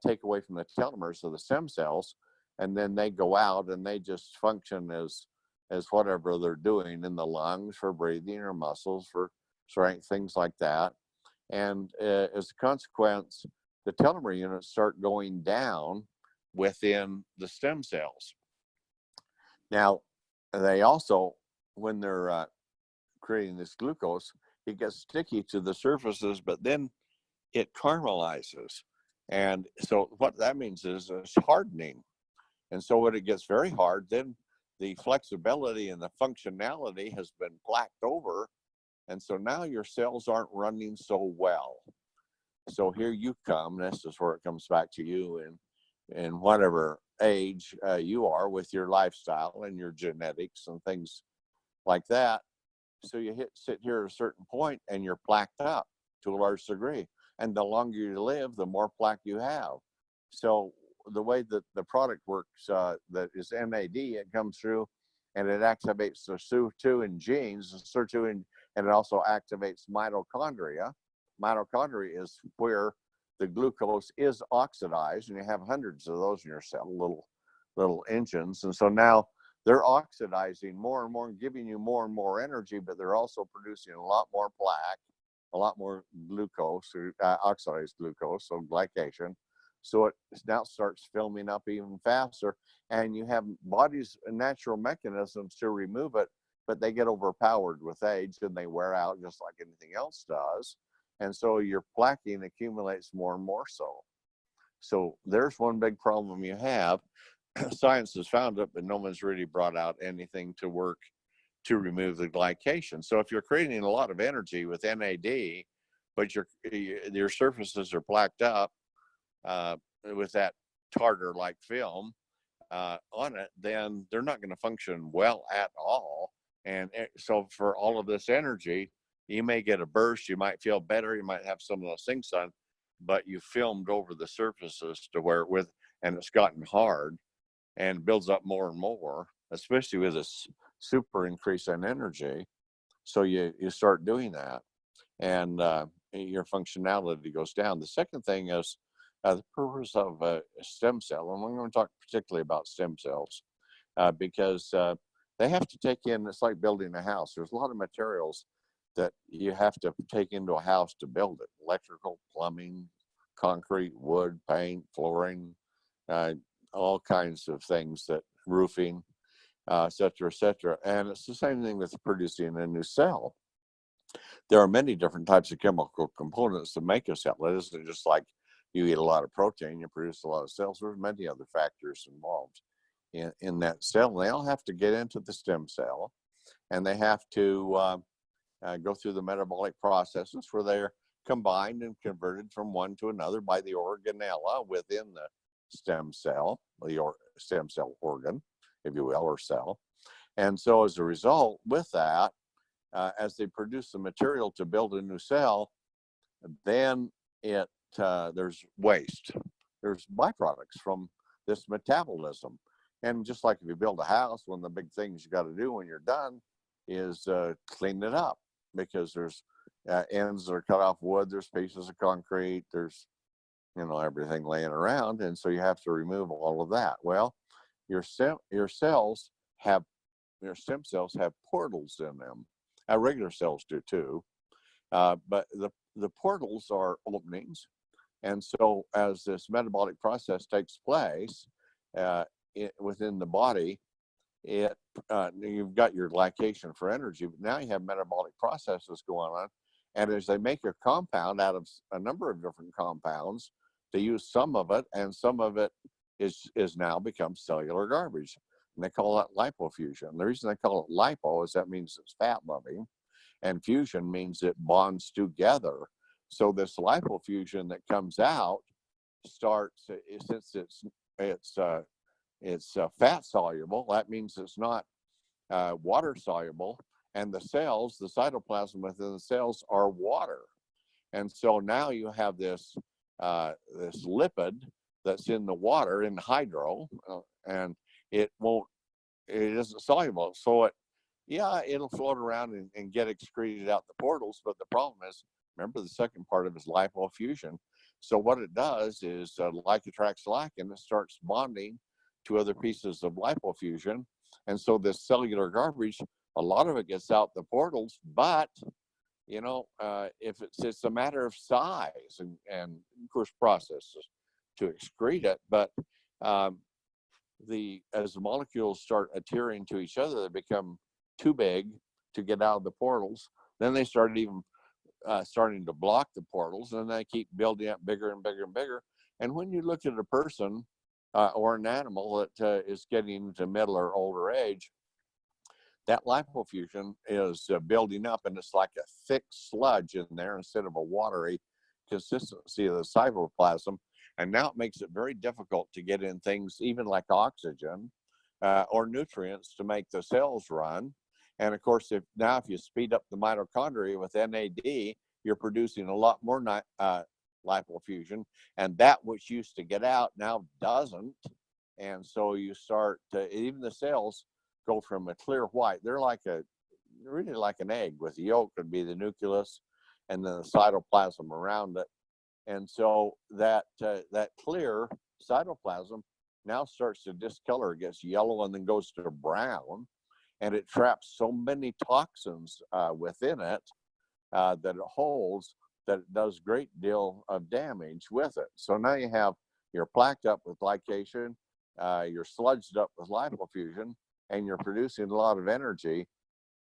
take away from the telomeres of the stem cells, and then they go out and they just function as whatever they're doing in the lungs for breathing or muscles for strength, things like that. And as a consequence, the telomere units start going down within the stem cells. Now, they also, when they're creating this glucose, it gets sticky to the surfaces, but then it caramelizes. And so what that means is it's hardening. And so when it gets very hard, then the flexibility and the functionality has been plaqued over. And so now your cells aren't running so well. So here you come. This is where it comes back to you in whatever age you are with your lifestyle and your genetics and things like that. So you sit here at a certain point and you're plaqued up to a large degree. And the longer you live, the more plaque you have. So the way that the product works, that is MAD, it comes through and it activates the sirtuin genes. The sirtuin and it also activates mitochondria. Mitochondria is where the glucose is oxidized, and you have hundreds of those in your cell, little engines. And so now they're oxidizing more and more and giving you more and more energy, but they're also producing a lot more plaque, a lot more glucose, or oxidized glucose, so glycation. So it now starts filling up even faster, and you have body's natural mechanisms to remove it, but they get overpowered with age and they wear out just like anything else does. And so your plaquing accumulates more and more so. So there's one big problem you have. Science has found it, but no one's really brought out anything to work to remove the glycation. So if you're creating a lot of energy with NAD, but your surfaces are plaqued up with that tartar-like film on it, then they're not going to function well at all. And so for all of this energy, you may get a burst, you might feel better, you might have some of those things done, but you filmed over the surfaces to where and it's gotten hard and builds up more and more, especially with this super increase in energy. So you start doing that, and your functionality goes down. The second thing is the purpose of a stem cell, and I'm going to talk particularly about stem cells because they have to take in, it's like building a house. There's a lot of materials that you have to take into a house to build it: electrical, plumbing, concrete, wood, paint, flooring, all kinds of things, that roofing, et cetera, et cetera. And it's the same thing with producing a new cell. There are many different types of chemical components to make a cell. It isn't just like you eat a lot of protein, you produce a lot of cells. There's many other factors involved in that cell. They all have to get into the stem cell, and they have to go through the metabolic processes where they're combined and converted from one to another by the organella within the stem cell, the stem cell organ, if you will, or cell. And so as a result, with that, as they produce the material to build a new cell, then there's waste. There's byproducts from this metabolism. And just like if you build a house, one of the big things you got to do when you're done is clean it up, because there's ends that are cut off wood, there's pieces of concrete, there's everything laying around, and so you have to remove all of that. Well, your stem cells have portals in them. Regular cells do too, but the portals are openings, and so as this metabolic process takes place within the body, you've got your glycation for energy, but now you have metabolic processes going on, and as they make a compound out of a number of different compounds, they use some of it, and some of it is now become cellular garbage, and they call that lipofusion. The reason they call it lipo is that means it's fat loving, and fusion means it bonds together. So this lipofusion that comes out starts, since it's fat soluble, that means it's not water soluble, and the cells, the cytoplasm within the cells, are water. And so now you have this lipid that's in the water, in hydro, and it isn't soluble. So it'll float around and get excreted out the portals. But the problem is, remember, the second part of it is lipofusion. So what it does is like attracts like, and it starts bonding to other pieces of lipofusion. And so this cellular garbage, a lot of it gets out the portals, but if it's a matter of size and of course processes to excrete it, but as the molecules start adhering to each other, they become too big to get out of the portals. Then they starting to block the portals, and they keep building up bigger and bigger and bigger. And when you look at a person or an animal that is getting to middle or older age, that lipofusion is building up, and it's like a thick sludge in there instead of a watery consistency of the cytoplasm. And now it makes it very difficult to get in things even like oxygen or nutrients to make the cells run. And of course, if you speed up the mitochondria with NAD, you're producing a lot more lipofusion, and that which used to get out now doesn't. And so you start to, even the cells go from a clear white. They're like really like an egg, with the yolk would be the nucleus, and then the cytoplasm around it. And so that clear cytoplasm now starts to discolor, gets yellow, and then goes to brown, and it traps so many toxins within it that it holds, that it does great deal of damage with it. So now you're plaqued up with glycation, you're sludged up with lipofuscin, and you're producing a lot of energy,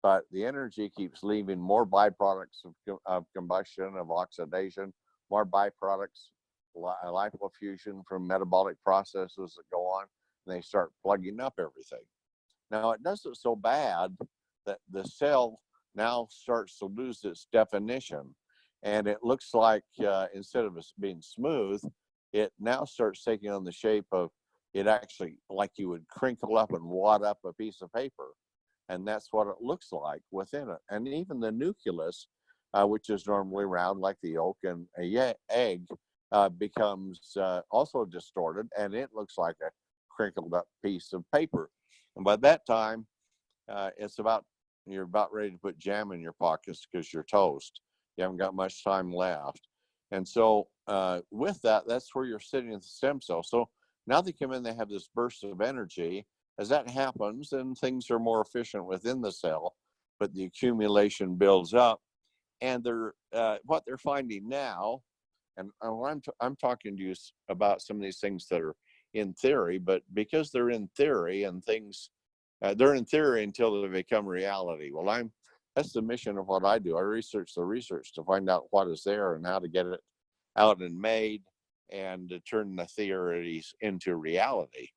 but the energy keeps leaving more byproducts of combustion, of oxidation, more byproducts, lipofuscin from metabolic processes that go on, and they start plugging up everything. Now, it does it so bad that the cell now starts to lose its definition, and it looks like instead of it being smooth, it now starts taking on the shape of, it actually, like you would crinkle up and wad up a piece of paper, and that's what it looks like within it. And even the nucleus, which is normally round like the yolk and a egg, becomes also distorted, and it looks like a crinkled up piece of paper. And by that time, you're about ready to put jam in your pockets because you're toast. You haven't got much time left. And so with that, that's where you're sitting at the stem cell. So now they come in, they have this burst of energy. As that happens, then things are more efficient within the cell, but the accumulation builds up. And what they're finding now, and I'm talking to you about some of these things that are in theory, but because they're in theory and things, they're in theory until they become reality. Well, that's the mission of what I do. I research the research to find out what is there and how to get it out and made, and to turn the theories into reality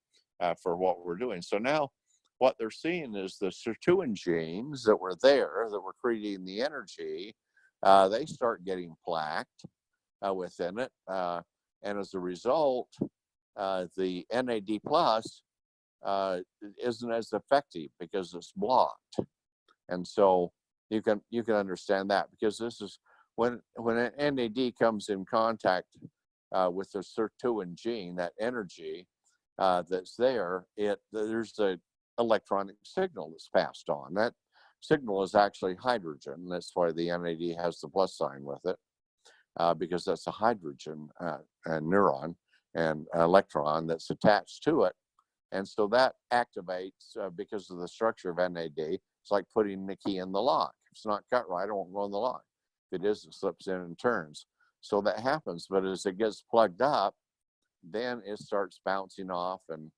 for what we're doing. So now what they're seeing is the sirtuin genes that were there, that were creating the energy, they start getting plaqued within it. And as a result, the NAD plus isn't as effective because it's blocked. And so you can understand that, because this is when an NAD comes in contact with the sirtuin gene, that energy that's there, there's the electronic signal that's passed on. That signal is actually hydrogen. That's why the NAD has the plus sign with it, because that's a hydrogen neuron and electron that's attached to it. And so that activates because of the structure of NAD. It's like putting the key in the lock. If it's not cut right, it won't go in the lock. If it is, it slips in and turns. So that happens. But as it gets plugged up, then it starts bouncing off and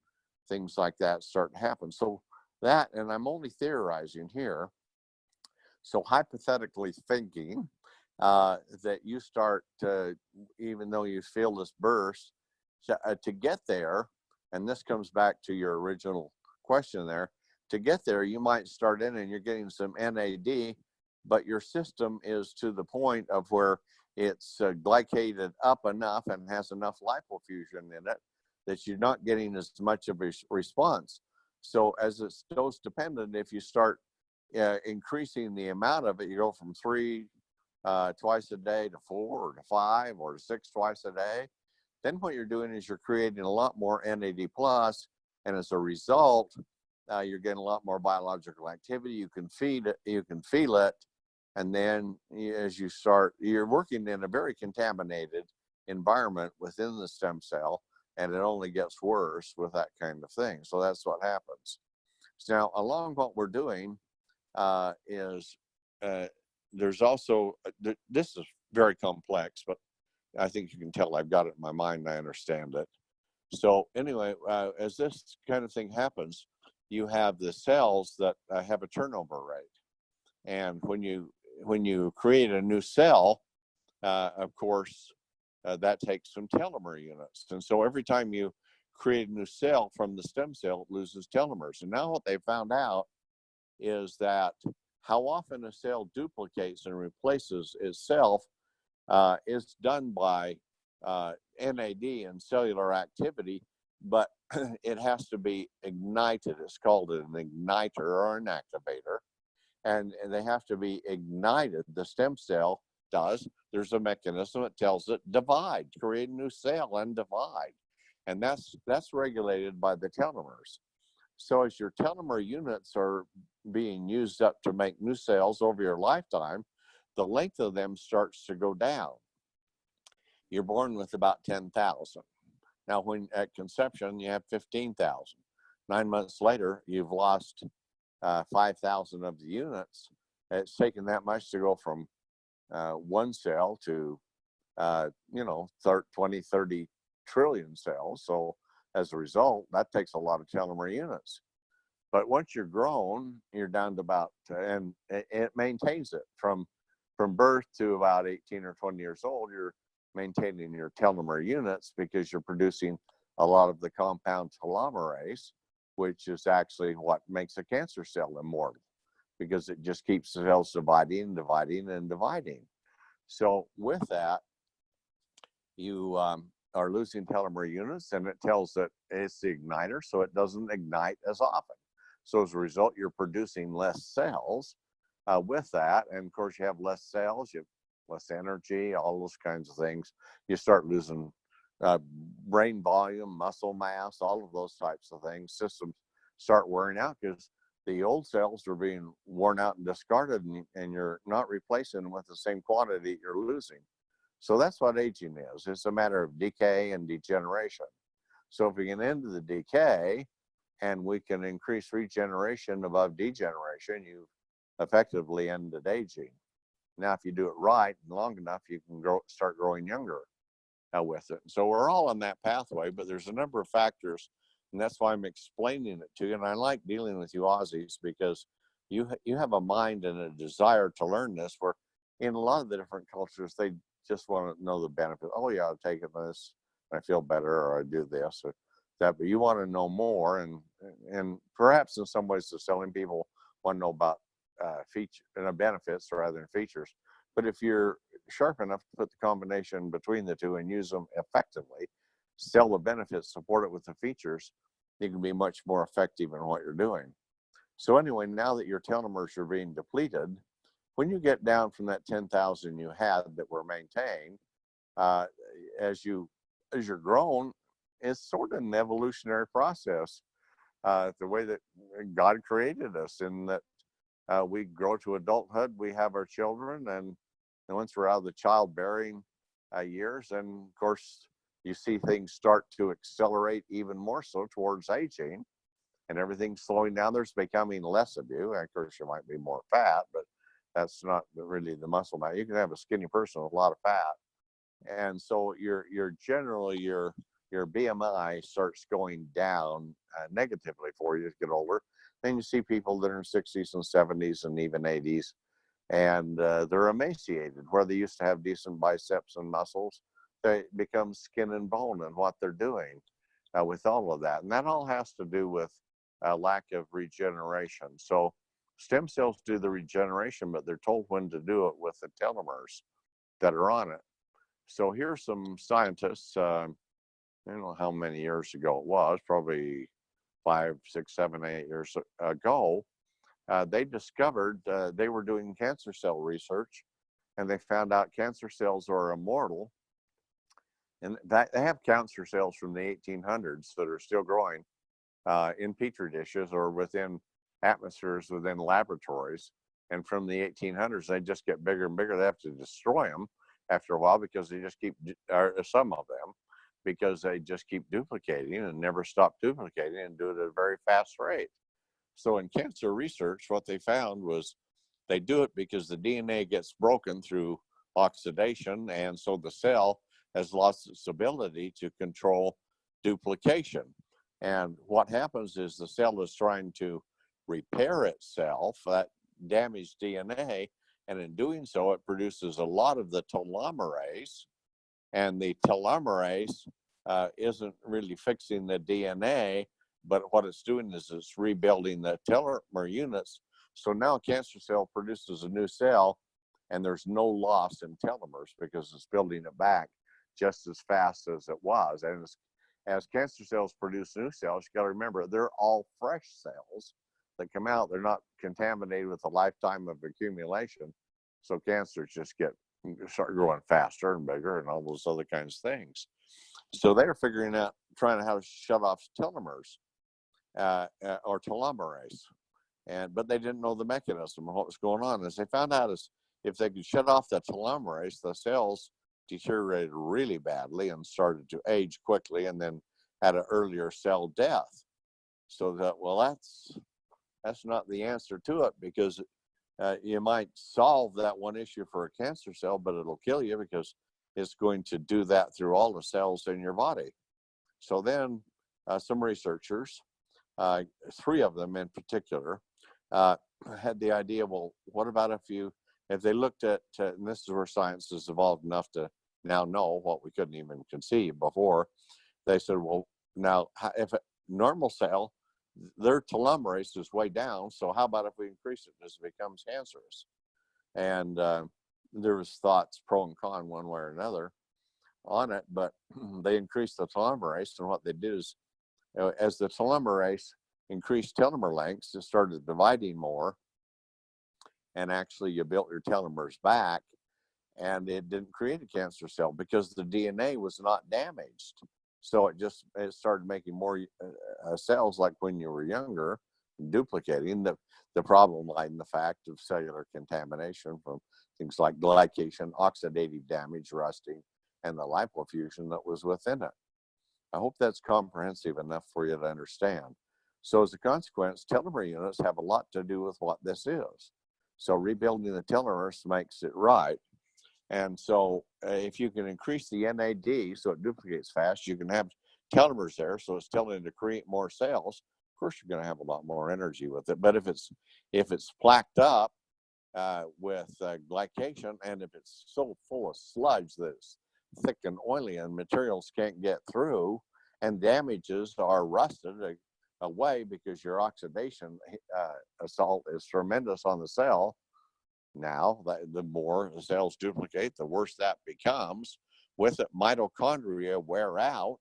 things like that start to happen. So that, and I'm only theorizing here. So hypothetically thinking that you start to, even though you feel this burst, to get there, and this comes back to your original question there, to get there, you might start in and you're getting some NAD, but your system is to the point of where it's glycated up enough and has enough lipofuscin in it that you're not getting as much of a response. So as it's dose dependent, if you start increasing the amount of it, you go from 3 twice a day to 4 or to 5 or to 6 twice a day, then what you're doing is you're creating a lot more NAD plus, and as a result, you're getting a lot more biological activity. You can feed it, you can feel it, and then as you start, you're working in a very contaminated environment within the stem cell, and it only gets worse with that kind of thing. So that's what happens. So now, along what we're doing is there's also, this is very complex, but I think you can tell I've got it in my mind and I understand it. So anyway, as this kind of thing happens, you have the cells that have a turnover rate. And when you create a new cell, of course, that takes some telomere units. And so every time you create a new cell from the stem cell, it loses telomeres. And now what they found out is that how often a cell duplicates and replaces itself is done by NAD and cellular activity, but it has to be ignited. It's called an igniter or an activator, and they have to be ignited. The stem cell does. There's a mechanism that tells it divide, create a new cell and divide, and that's regulated by the telomeres. So as your telomere units are being used up to make new cells over your lifetime, the length of them starts to go down. You're born with about 10,000. Now, when at conception, you have 15,000. 9 months later, you've lost 5,000 of the units. It's taken that much to go from one cell to, 20, 30 trillion cells. So as a result, that takes a lot of telomere units. But once you're grown, you're down to about, and it maintains it from birth to about 18 or 20 years old. You're maintaining your telomere units because you're producing a lot of the compound telomerase, which is actually what makes a cancer cell immortal, because it just keeps the cells dividing and dividing and dividing. So with that, you are losing telomere units, and it tells that it's the igniter, so it doesn't ignite as often. So as a result, you're producing less cells with that. And of course, you have less cells, you have less energy, all those kinds of things. You start losing brain volume, muscle mass, all of those types of things. Systems start wearing out because the old cells are being worn out and discarded, and you're not replacing them with the same quantity you're losing. So that's what aging is. It's a matter of decay and degeneration. So if we can end the decay and we can increase regeneration above degeneration, you've effectively ended aging. Now, if you do it right and long enough, you can start growing younger with it. So we're all on that pathway, but there's a number of factors, and that's why I'm explaining it to you. And I like dealing with you Aussies because you have a mind and a desire to learn this, where in a lot of the different cultures, they just want to know the benefit. Oh yeah, I've taken this, I feel better, or I do this or that. But you want to know more, and perhaps in some ways the selling people want to know about feature and benefits rather than features. But if you're sharp enough to put the combination between the two and use them effectively, sell the benefits, support it with the features, you can be much more effective in what you're doing. So anyway, now that your telomeres are being depleted, when you get down from that 10,000 you had that were maintained, as you're grown, it's sort of an evolutionary process, the way that God created us, in that we grow to adulthood, we have our children, and once we're out of the childbearing years, and of course, you see things start to accelerate even more so towards aging, and everything's slowing down. There's becoming less of you. Of course, you might be more fat, but that's not really the muscle mass. You can have a skinny person with a lot of fat, and so your BMI starts going down negatively for you as you get older. Then you see people that are in 60s and 70s and even 80s, and they're emaciated. Where they used to have decent biceps and muscles, they become skin and bone in what they're doing with all of that. And that all has to do with lack of regeneration. So stem cells do the regeneration, but they're told when to do it with the telomeres that are on it. So here's some scientists, I don't know how many years ago it was, probably 5, 6, 7, 8 years ago, they discovered they were doing cancer cell research, and they found out cancer cells are immortal. And that they have cancer cells from the 1800s that are still growing in petri dishes or within atmospheres within laboratories. And from the 1800s, they just get bigger and bigger. They have to destroy them after a while because they just keep, or some of them, because they just keep duplicating and never stop duplicating and do it at a very fast rate. So in cancer research, what they found was they do it because the DNA gets broken through oxidation, and so the cell has lost its ability to control duplication. And what happens is the cell is trying to repair itself, that damaged DNA, and in doing so, it produces a lot of the telomerase, and the telomerase isn't really fixing the DNA, but what it's doing is it's rebuilding the telomere units. So now a cancer cell produces a new cell, and there's no loss in telomeres because it's building it back just as fast as it was. And as cancer cells produce new cells, you got to remember they're all fresh cells that come out. They're not contaminated with a lifetime of accumulation. So cancers just start growing faster and bigger and all those other kinds of things. So they're figuring out, trying to how to shut off telomeres or telomerase. but they didn't know the mechanism of what was going on. As they found out is if they could shut off the telomerase, the cells deteriorated really badly and started to age quickly, and then had an earlier cell death. So that, well, that's not the answer to it, because you might solve that one issue for a cancer cell, but it'll kill you because it's going to do that through all the cells in your body. So then some researchers, 3 of them in particular, had the idea, well, what about if they looked at, and this is where science has evolved enough to now know what we couldn't even conceive before. They said, well, now if a normal cell, their telomerase is way down, so how about if we increase it as it becomes cancerous? And there was thoughts pro and con one way or another on it, but they increased the telomerase, and what they did is, as the telomerase increased telomere lengths, it started dividing more, and actually you built your telomeres back, and it didn't create a cancer cell because the DNA was not damaged. So it started making more cells like when you were younger, duplicating. The problem lied in the fact of cellular contamination from things like glycation, oxidative damage, rusting, and the lipofuscin that was within it. I hope that's comprehensive enough for you to understand. So as a consequence, telomere units have a lot to do with what this is. So rebuilding the telomeres makes it right. And so if you can increase the NAD so it duplicates fast, you can have telomeres there, so it's telling it to create more cells. Of course, you're going to have a lot more energy with it. But if it's plaqued up with glycation, and if it's so full of sludge that it's thick and oily and materials can't get through, and damages are rusted away because your oxidation assault is tremendous on the cell. Now, the more the cells duplicate, the worse that becomes. With it, mitochondria wear out.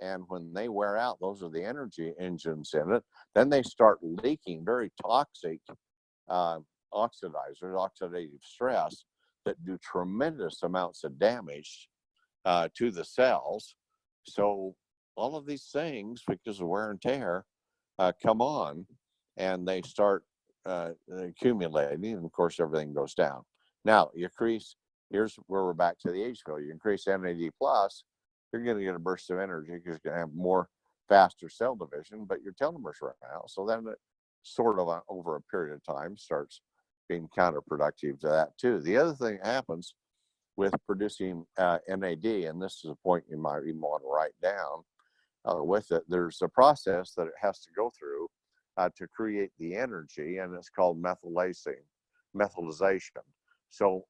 And when they wear out, those are the energy engines in it. Then they start leaking very toxic oxidizers, oxidative stress, that do tremendous amounts of damage to the cells. So all of these things, because of wear and tear, come on, and they start accumulating, and of course everything goes down. Now you increase, here's where we're back to the age scale. You increase NAD plus, you're going to get a burst of energy because you're going to have more faster cell division, but your telomeres run out. So then it sort of over a period of time starts being counterproductive to that too. The other thing that happens with producing NAD, and this is a point you might even want to write down with it, there's a process that it has to go through to create the energy, and it's called methylation. So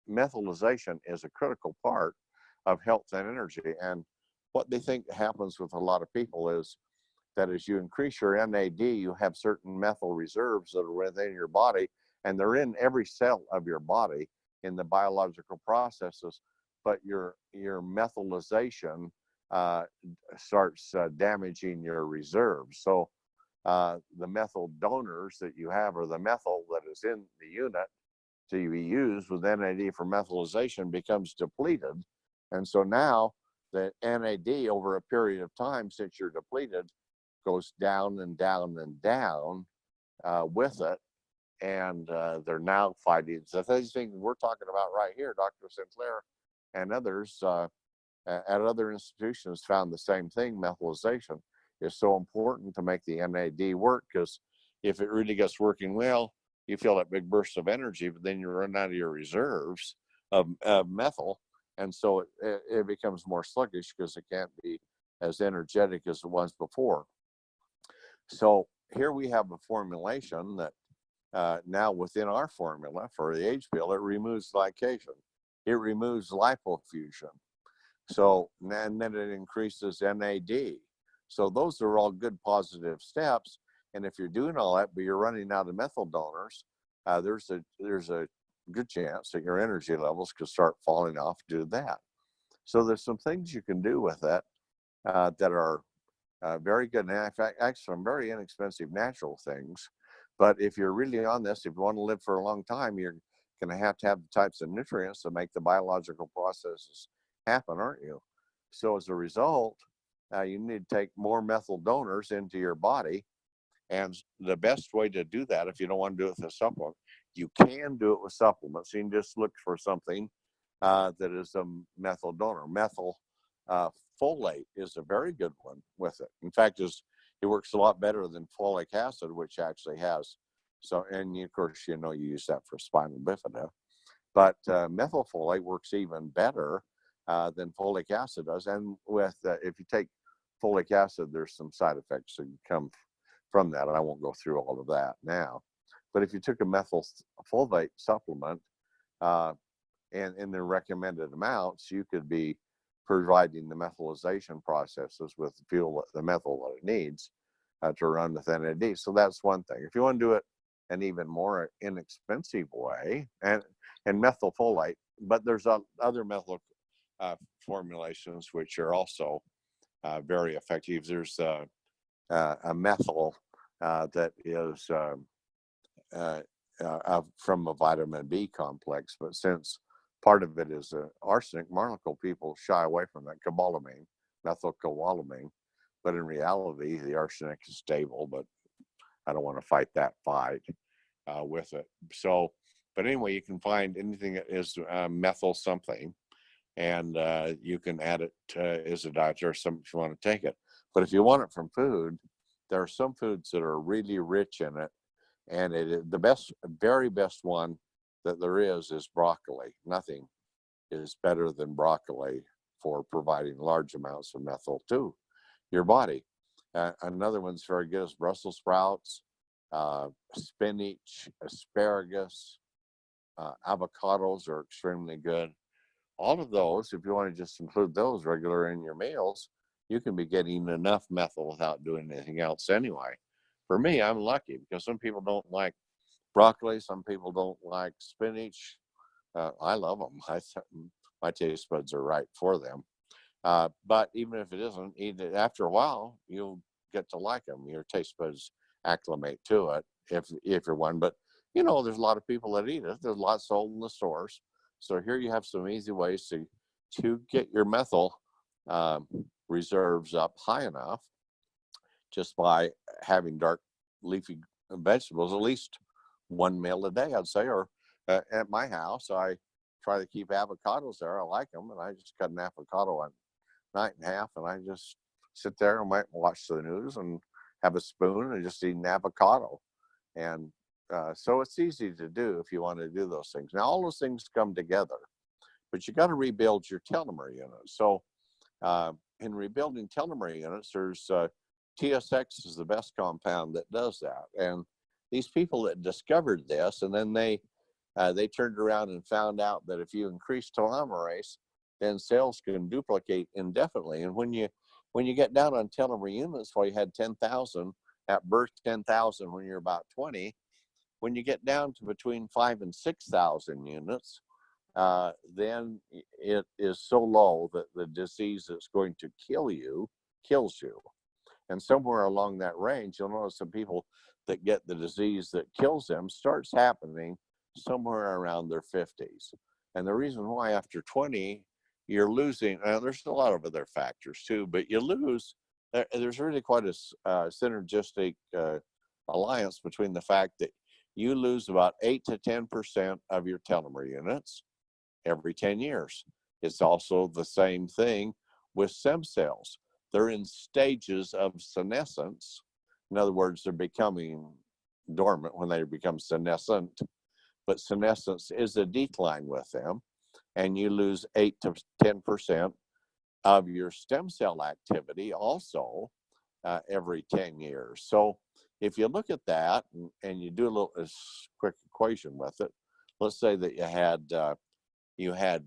methylation is a critical part of health and energy. And what they think happens with a lot of people is that as you increase your NAD, you have certain methyl reserves that are within your body, and they're in every cell of your body in the biological processes, but your methylation starts damaging your reserves. So the methyl donors that you have, or the methyl that is in the unit to be used with NAD for methylation, becomes depleted. And so now the NAD over a period of time, since you're depleted, goes down and down and down with it. And they're now fighting. So these things we're talking about right here, Dr. Sinclair and others at other institutions found the same thing. Methylation is so important to make the NAD work, because if it really gets working well, you feel that big burst of energy, but then you run out of your reserves of methyl. And so it becomes more sluggish because it can't be as energetic as it was before. So here we have a formulation that now within our formula for the age pill, it removes glycation. It removes lipofuscin. So, and then it increases NAD. So those are all good positive steps. And if you're doing all that, but you're running out of methyl donors, there's a good chance that your energy levels could start falling off due to that. So there's some things you can do with that that are very good. And in fact, actually, some very inexpensive natural things. But if you're really on this, if you want to live for a long time, you're going to have the types of nutrients to make the biological processes happen, aren't you? So as a result, you need to take more methyl donors into your body, And the best way to do that, if you don't want to do it with a supplement, you can do it with supplements. You can just look for something that is a methyl donor. Methyl folate is a very good one with it. In fact, it works a lot better than folic acid, which actually has. So, and of course, you use that for spinal bifida. But methylfolate works even better than folic acid does. And with if you take folic acid, there's some side effects that come from that. And I won't go through all of that now. But if you took a methylfolate supplement and in the recommended amounts, you could be providing the methylation processes with the fuel, the methyl that it needs to run with NAD. So that's one thing. If you want to do it an even more inexpensive way, and methylfolate, but there's other methyl formulations which are also very effective. There's a methyl that is from a vitamin B complex, but since part of it is arsenic, monocle people shy away from that, cobalamin, methylcobalamin. But in reality, the arsenic is stable, but I don't want to fight that fight with it. So, but anyway, you can find anything that is methyl something, and you can add it as a diet or something if you want to take it. But if you want it from food, there are some foods that are really rich in it, and the very best one that there is broccoli. Nothing is better than broccoli for providing large amounts of methyl to your body. Another one's very good is Brussels sprouts, spinach, asparagus, avocados are extremely good. All of those, if you want to just include those regular in your meals, you can be getting enough methyl without doing anything else anyway. For me, I'm lucky because some people don't like broccoli, some people don't like spinach. I love them. My taste buds are right for them. But even if it isn't, after a while, you'll get to like them. Your taste buds acclimate to it if you're one. But, there's a lot of people that eat it. There's a lot sold in the stores. So here you have some easy ways to get your methyl reserves up high enough just by having dark leafy vegetables, at least one meal a day, I'd say. Or at my house, I try to keep avocados there. I like them, and I just cut an avocado on night and a half, and I just sit there and watch the news and have a spoon and just eat an avocado. And so it's easy to do if you want to do those things. Now, all those things come together, but you got to rebuild your telomere units. So in rebuilding telomere units, there's TSX is the best compound that does that. And these people that discovered this, and then they turned around and found out that if you increase telomerase, then cells can duplicate indefinitely. And when you get down on telomere units, well, you had 10,000 at birth, 10,000 when you're about 20. When you get down to between 5,000 and 6,000 units, then it is so low that the disease that's going to kill you kills you. And somewhere along that range, you'll notice some people that get the disease that kills them starts happening somewhere around their 50s. And the reason why after 20, you're losing, there's a lot of other factors too, but you lose, there's really quite a synergistic alliance between the fact that you lose about 8 to 10% of your telomere units every 10 years. It's also the same thing with stem cells. They're in stages of senescence. In other words, they're becoming dormant when they become senescent, but senescence is a decline with them, and you lose 8 to 10% of your stem cell activity also every 10 years. So if you look at that and you do a quick equation with it, let's say that you had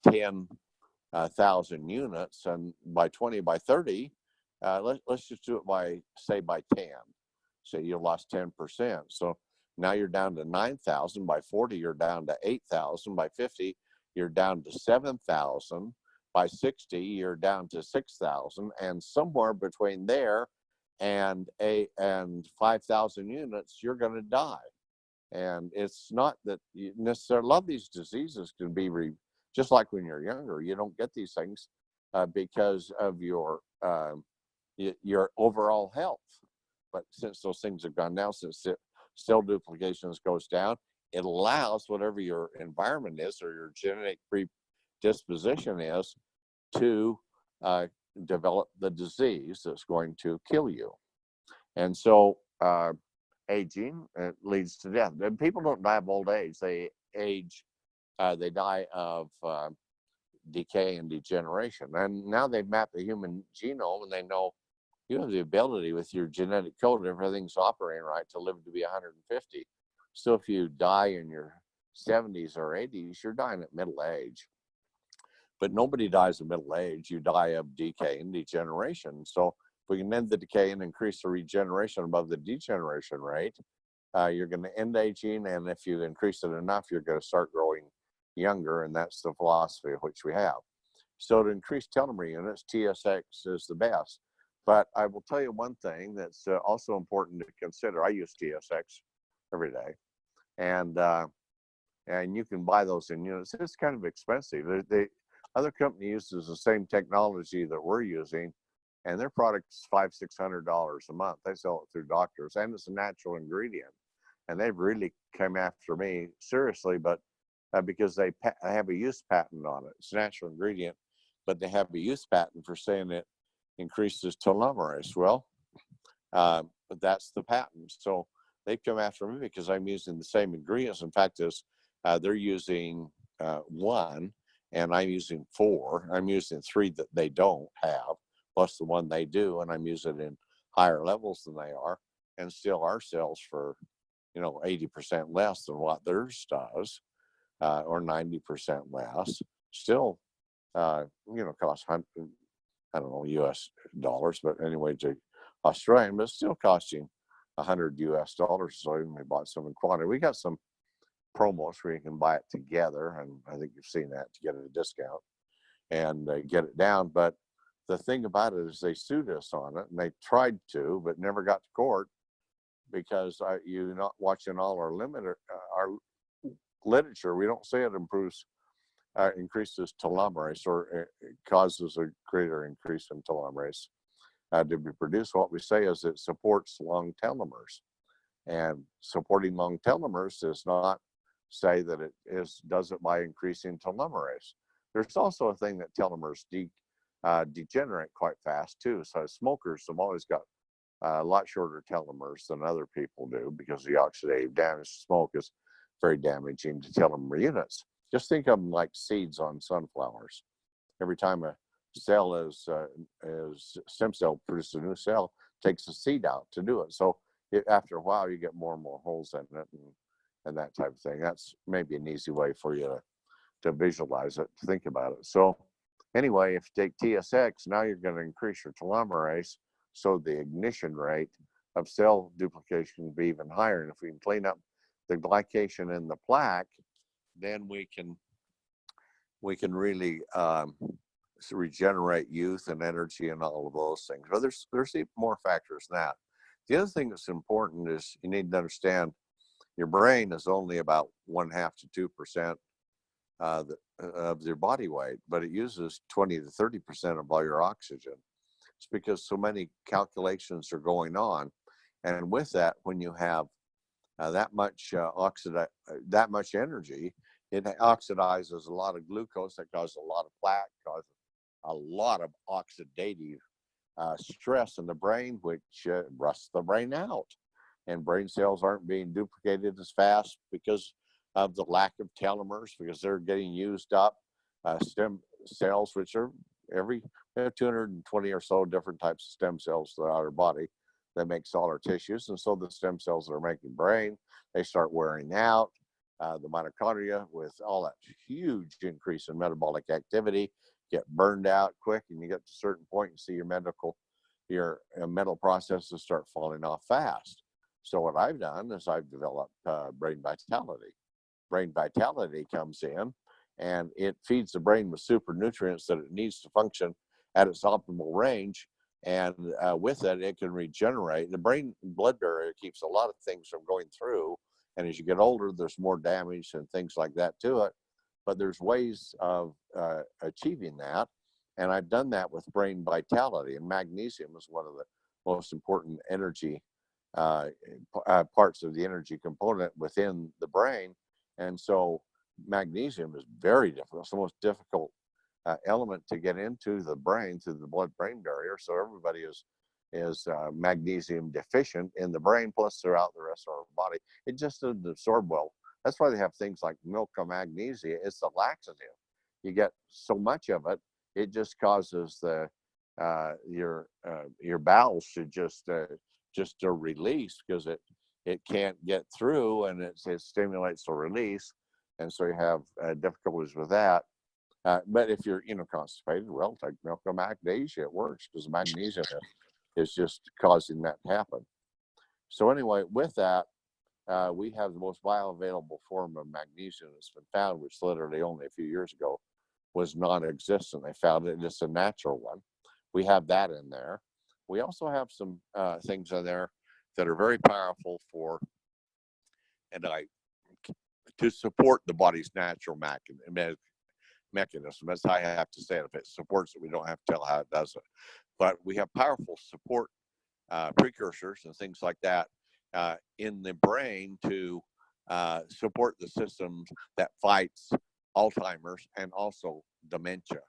10,000 units, and by 20, by 30, let's just do it by 10. So you lost 10%. So now you're down to 9,000. By 40, you're down to 8,000. By 50, you're down to 7,000. By 60, you're down to 6,000. And somewhere between there and 5,000 units, you're going to die. And it's not that you necessarily, a lot of these diseases can be just like when you're younger. You don't get these things because of your overall health. But since those things have gone down, since cell duplications goes down, it allows whatever your environment is or your genetic predisposition is to develop the disease that's going to kill you. And so aging leads to death. And people don't die of old age. They age, they die of decay and degeneration. And now they've mapped the human genome, and they know you have the ability with your genetic code, everything's operating right, to live to be 150. So if you die in your 70s or 80s, you're dying at middle age. But nobody dies of middle age. You die of decay and degeneration. So if we can end the decay and increase the regeneration above the degeneration rate, you're going to end aging. And if you increase it enough, you're going to start growing younger. And that's the philosophy which we have. So to increase telomere units, TSX is the best. But I will tell you one thing that's also important to consider. I use TSX every day, and you can buy those in units. It's kind of expensive. The other company uses the same technology that we're using, and their product's $500-600 a month. They sell it through doctors, and it's a natural ingredient. And they've really come after me seriously, but because they have a use patent on it. It's a natural ingredient, but they have a use patent for saying it increases telomerase. Well, but that's the patent. So they come after me because I'm using the same ingredients. In fact, they're using 1 and I'm using 4. I'm using 3 that they don't have, plus the 1 they do, and I'm using it in higher levels than they are, and still our sales for 80% less than what theirs does, or 90% less. Still, costs I don't know, US dollars, but anyway, to Australian, but it's still costing $100 US. So even we bought some in quantity. We got some promos where you can buy it together, and I think you've seen that, to get at a discount and get it down. But the thing about it is they sued us on it, and they tried to, but never got to court because you're not watching all our our literature. We don't say it increases telomerase, or it causes a greater increase in telomerase to be produced. What we say is it supports long telomeres, and supporting long telomeres does not say that it does it by increasing telomerase. There's also a thing that telomeres degenerate quite fast too. So smokers have always got a lot shorter telomeres than other people do, because the oxidative damage to smoke is very damaging to telomere units. Just think of them like seeds on sunflowers. Every time a cell is stem cell produces a new cell, takes a seed out to do it. So after a while, you get more and more holes in it, and that type of thing. That's maybe an easy way for you to visualize it, to think about it. So anyway, if you take TSX, now you're going to increase your telomerase, so the ignition rate of cell duplication will be even higher. And if we can clean up the glycation in the plaque, then we can really regenerate youth and energy and all of those things. But there's even more factors than that. The other thing that's important is you need to understand your brain is only about 1/2 to 2% of your body weight, but it uses 20 to 30% of all your oxygen. It's because so many calculations are going on, and with that, when you have that much energy, it oxidizes a lot of glucose. That causes a lot of plaque, causes a lot of oxidative stress in the brain, which rusts the brain out. And brain cells aren't being duplicated as fast because of the lack of telomeres, because they're getting used up. Stem cells, which are every 220 or so different types of stem cells throughout our body that makes all our tissues. And so the stem cells that are making brain, they start wearing out. The mitochondria, with all that huge increase in metabolic activity, get burned out quick, and you get to a certain point and see your mental processes start falling off fast. So what I've done is I've developed brain vitality. Brain vitality comes in, and it feeds the brain with super nutrients that it needs to function at its optimal range. And with it, it can regenerate. The brain blood barrier keeps a lot of things from going through. And as you get older, there's more damage and things like that to it. But there's ways of achieving that. And I've done that with brain vitality. And magnesium is one of the most important energy parts of the energy component within the brain. And so magnesium is very difficult. It's the most difficult element to get into the brain through the blood-brain barrier. So everybody is magnesium deficient in the brain, plus throughout the rest of our body. It just doesn't absorb well. That's why they have things like milk of magnesia. It's a laxative. You get so much of it, it just causes your bowels to just a release, because it can't get through, and it stimulates the release, and so you have difficulties with that. But if you're constipated, well, take milk of magnesia. It works because magnesium is just causing that to happen. So anyway, with that, we have the most bioavailable form of magnesium that's been found, which literally only a few years ago was non-existent. They found it, and it's a natural one. We have that in there. We also have some things in there that are very powerful to support the body's natural mechanism. That's how I have to say it. If it supports it, we don't have to tell how it does it. But we have powerful support precursors and things like that in the brain to support the systems that fights Alzheimer's and also dementia.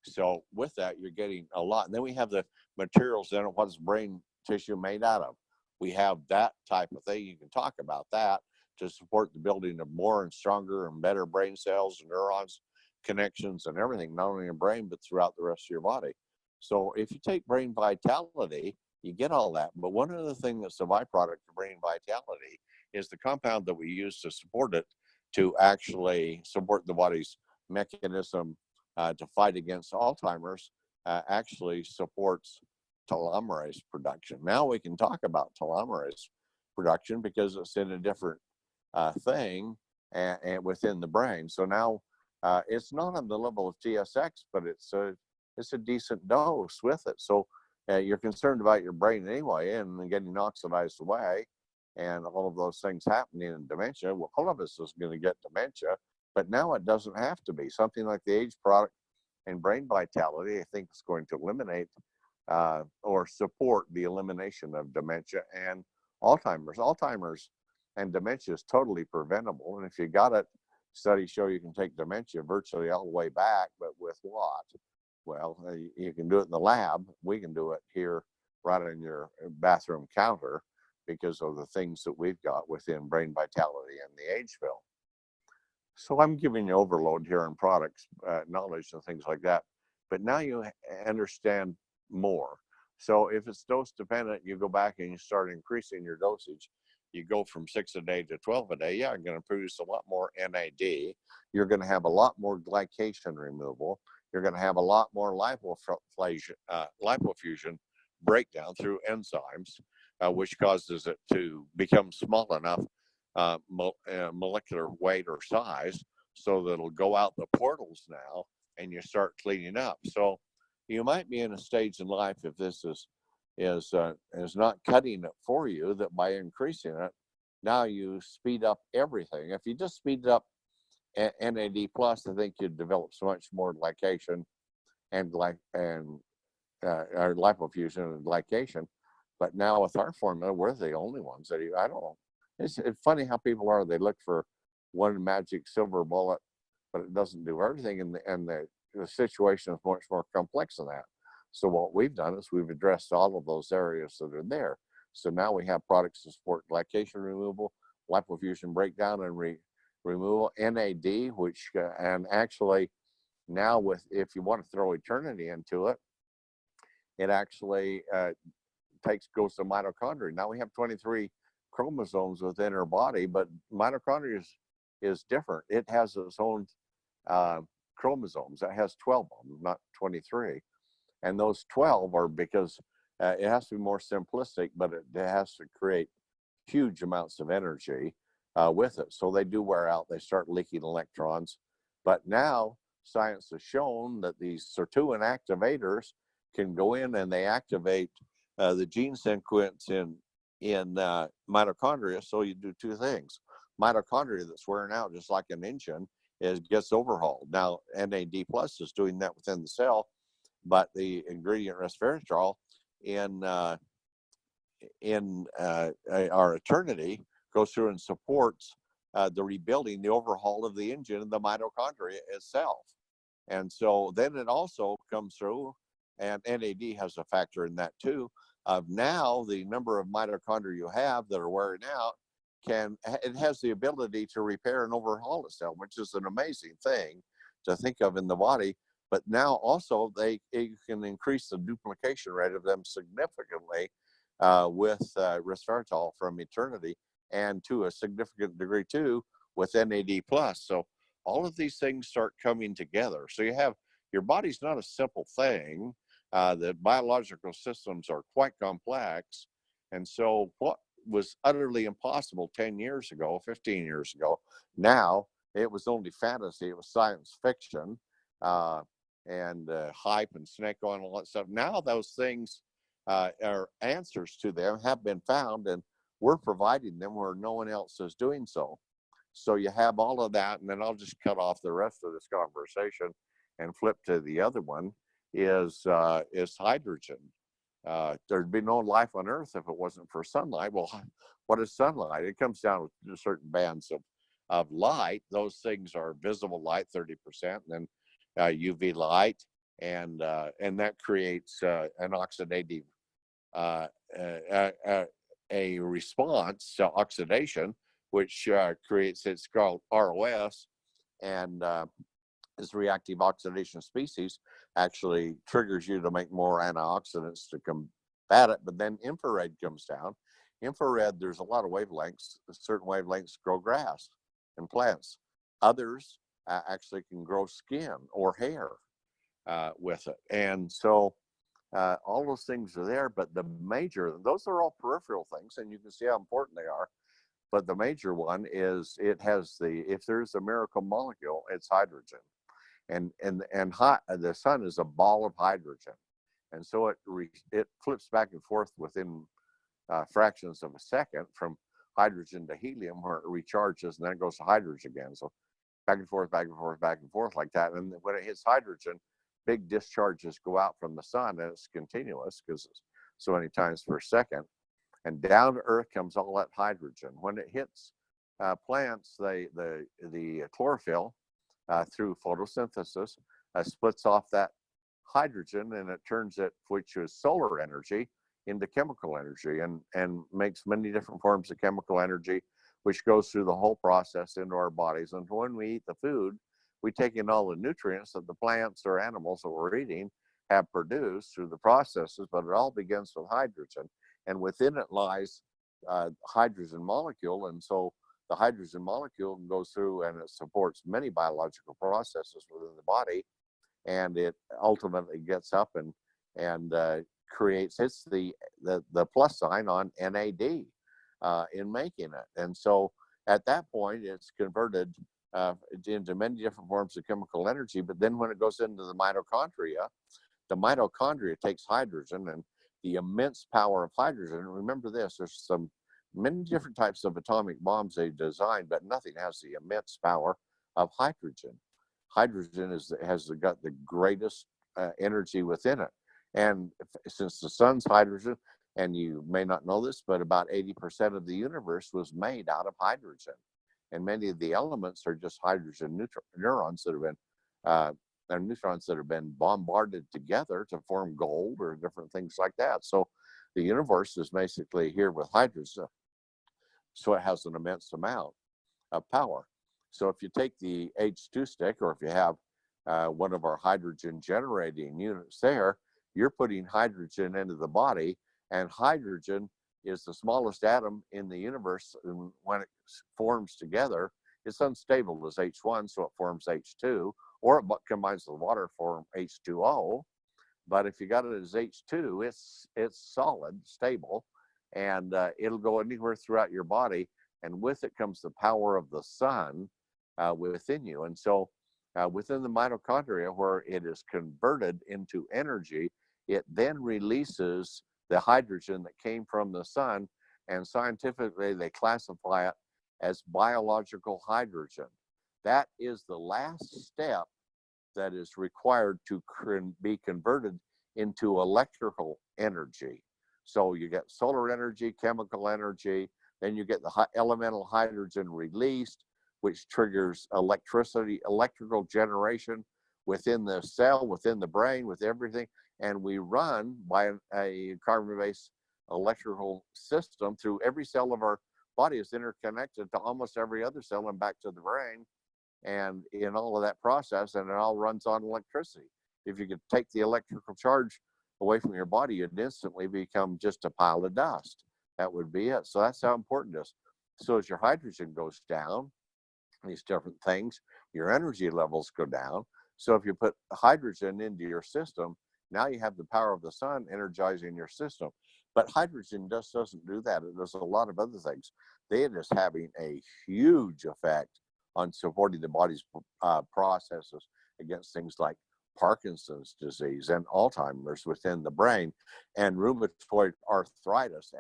So with that, you're getting a lot. And then we have the materials in it. What is brain tissue made out of? We have that type of thing. You can talk about that to support the building of more and stronger and better brain cells, neurons, connections, and everything, not only in your brain, but throughout the rest of your body. So if you take brain vitality, you get all that. But one other thing that's a byproduct of brain vitality is the compound that we use to support it, to actually support the body's mechanism to fight against Alzheimer's, actually supports telomerase production. Now we can talk about telomerase production because it's in a different thing and within the brain. So now it's not on the level of TSX, but it's a decent dose with it. So you're concerned about your brain anyway and getting oxidized away and all of those things happening in dementia. Well, all of us is going to get dementia, but now it doesn't have to be. Something like the age product and brain vitality, I think, is going to eliminate or support the elimination of dementia and Alzheimer's. Alzheimer's and dementia is totally preventable. And if you got it, studies show you can take dementia virtually all the way back, but with what? Well, you can do it in the lab. We can do it here right on your bathroom counter because of the things that we've got within brain vitality and the age pill. So I'm giving you overload here on products, knowledge and things like that. But now you understand more. So if it's dose dependent, you go back and you start increasing your dosage. You go from 6 a day to 12 a day. Yeah, you're going to produce a lot more NAD. You're going to have a lot more glycation removal. You're going to have a lot more lipofuscin breakdown through enzymes, which causes it to become small enough molecular weight or size so that it'll go out the portals now and you start cleaning up. So you might be in a stage in life, if this is not cutting it for you, that by increasing it, now you speed up everything. If you just speed up NAD plus, I think you'd develop so much more glycation and lipofuscin and glycation. But now with our formula, we're the only ones that I don't know. It's funny how people are. They look for one magic silver bullet, but it doesn't do everything. And the situation is much more complex than that. So what we've done is we've addressed all of those areas that are there. So now we have products to support glycation removal, lipofuscin breakdown and removal, NAD, which and actually now if you want to throw eternity into it, it actually goes to mitochondria. Now we have 23 chromosomes within our body, but mitochondria is different. It has its own chromosomes. It has 12 of them, not 23. And those 12 are because it has to be more simplistic, but it has to create huge amounts of energy with it. So they do wear out. They start leaking electrons. But now science has shown that these sirtuin activators can go in and they activate the gene sequence in mitochondria. So you do two things. Mitochondria that's wearing out just like an engine gets overhauled. Now NAD plus is doing that within the cell, but the ingredient resveratrol in in our eternity goes through and supports the rebuilding, the overhaul of the engine and the mitochondria itself. And so then it also comes through, and NAD has a factor in that too, of now the number of mitochondria you have that are wearing out, it has the ability to repair and overhaul itself, which is an amazing thing to think of in the body. But now also you can increase the duplication rate of them significantly with resveratrol from eternity, and to a significant degree too with NAD plus. So all of these things start coming together. So your body's not a simple thing. The biological systems are quite complex. And so what was utterly impossible 10 years ago, 15 years ago, now it was only fantasy, it was science fiction, and hype and snake oil and all that stuff. Now those things are answers to them have been found, and we're providing them where no one else is doing so. So you have all of that, and then I'll just cut off the rest of this conversation and flip to the other one, is hydrogen. There'd be no life on Earth if it wasn't for sunlight. Well, what is sunlight? It comes down to certain bands of light. Those things are visible light, 30%, and then UV light, and that creates an oxidative a response to oxidation, which creates, it's called ROS, and this reactive oxidation species actually triggers you to make more antioxidants to combat it. But then infrared comes down. Infrared, there's a lot of wavelengths. Certain wavelengths grow grass and plants. Others actually can grow skin or hair with it. And so all those things are there, but those are all peripheral things, and you can see how important they are. But the major one is if there's a miracle molecule, it's hydrogen. And the sun is a ball of hydrogen. And so it flips back and forth within fractions of a second from hydrogen to helium, where it recharges and then it goes to hydrogen again. So back and forth, back and forth, back and forth like that. And when it hits hydrogen, big discharges go out from the sun, and it's continuous because it's so many times per second. And down to Earth comes all that hydrogen. When it hits plants, the chlorophyll through photosynthesis splits off that hydrogen, and it turns it, which is solar energy, into chemical energy, and makes many different forms of chemical energy, which goes through the whole process into our bodies. And when we eat the food, we take in all the nutrients that the plants or animals that we're eating have produced through the processes, but it all begins with hydrogen. And within it lies hydrogen molecule. And so the hydrogen molecule goes through and it supports many biological processes within the body. And it ultimately gets up and hits the plus sign on NAD in making it. And so at that point, it's converted into many different forms of chemical energy. But then when it goes into the mitochondria takes hydrogen, and the immense power of hydrogen. Remember this, there's many different types of atomic bombs they designed, but nothing has the immense power of hydrogen. Hydrogen has got the greatest energy within it. And since the sun's hydrogen, and you may not know this, but about 80% of the universe was made out of hydrogen. And many of the elements are just hydrogen neurons that have been they're neutrons that have been bombarded together to form gold or different things like that. So the universe is basically here with hydrogen. So it has an immense amount of power. So if you take the H2 stick, or if you have one of our hydrogen generating units there, you're putting hydrogen into the body, and hydrogen is the smallest atom in the universe. And when it forms together, it's unstable as H1, so it forms H2, or it combines with water to form H2O. But if you got it as H2, it's solid, stable, and it'll go anywhere throughout your body. And with it comes the power of the sun within you. And so within the mitochondria, where it is converted into energy, it then releases the hydrogen that came from the sun, and scientifically they classify it as biological hydrogen. That is the last step that is required to be converted into electrical energy. So you get solar energy, chemical energy, then you get the elemental hydrogen released, which triggers electrical generation within the cell, within the brain, with everything. And we run by a carbon-based electrical system through every cell of our body is interconnected to almost every other cell and back to the brain. And in all of that process, and it all runs on electricity. If you could take the electrical charge away from your body, you'd instantly become just a pile of dust. That would be it. So that's how important it is. So as your hydrogen goes down, these different things, your energy levels go down. So if you put hydrogen into your system, now you have the power of the sun energizing your system. But hydrogen just doesn't do that. It does a lot of other things. It is having a huge effect on supporting the body's processes against things like Parkinson's disease and Alzheimer's within the brain, and rheumatoid arthritis,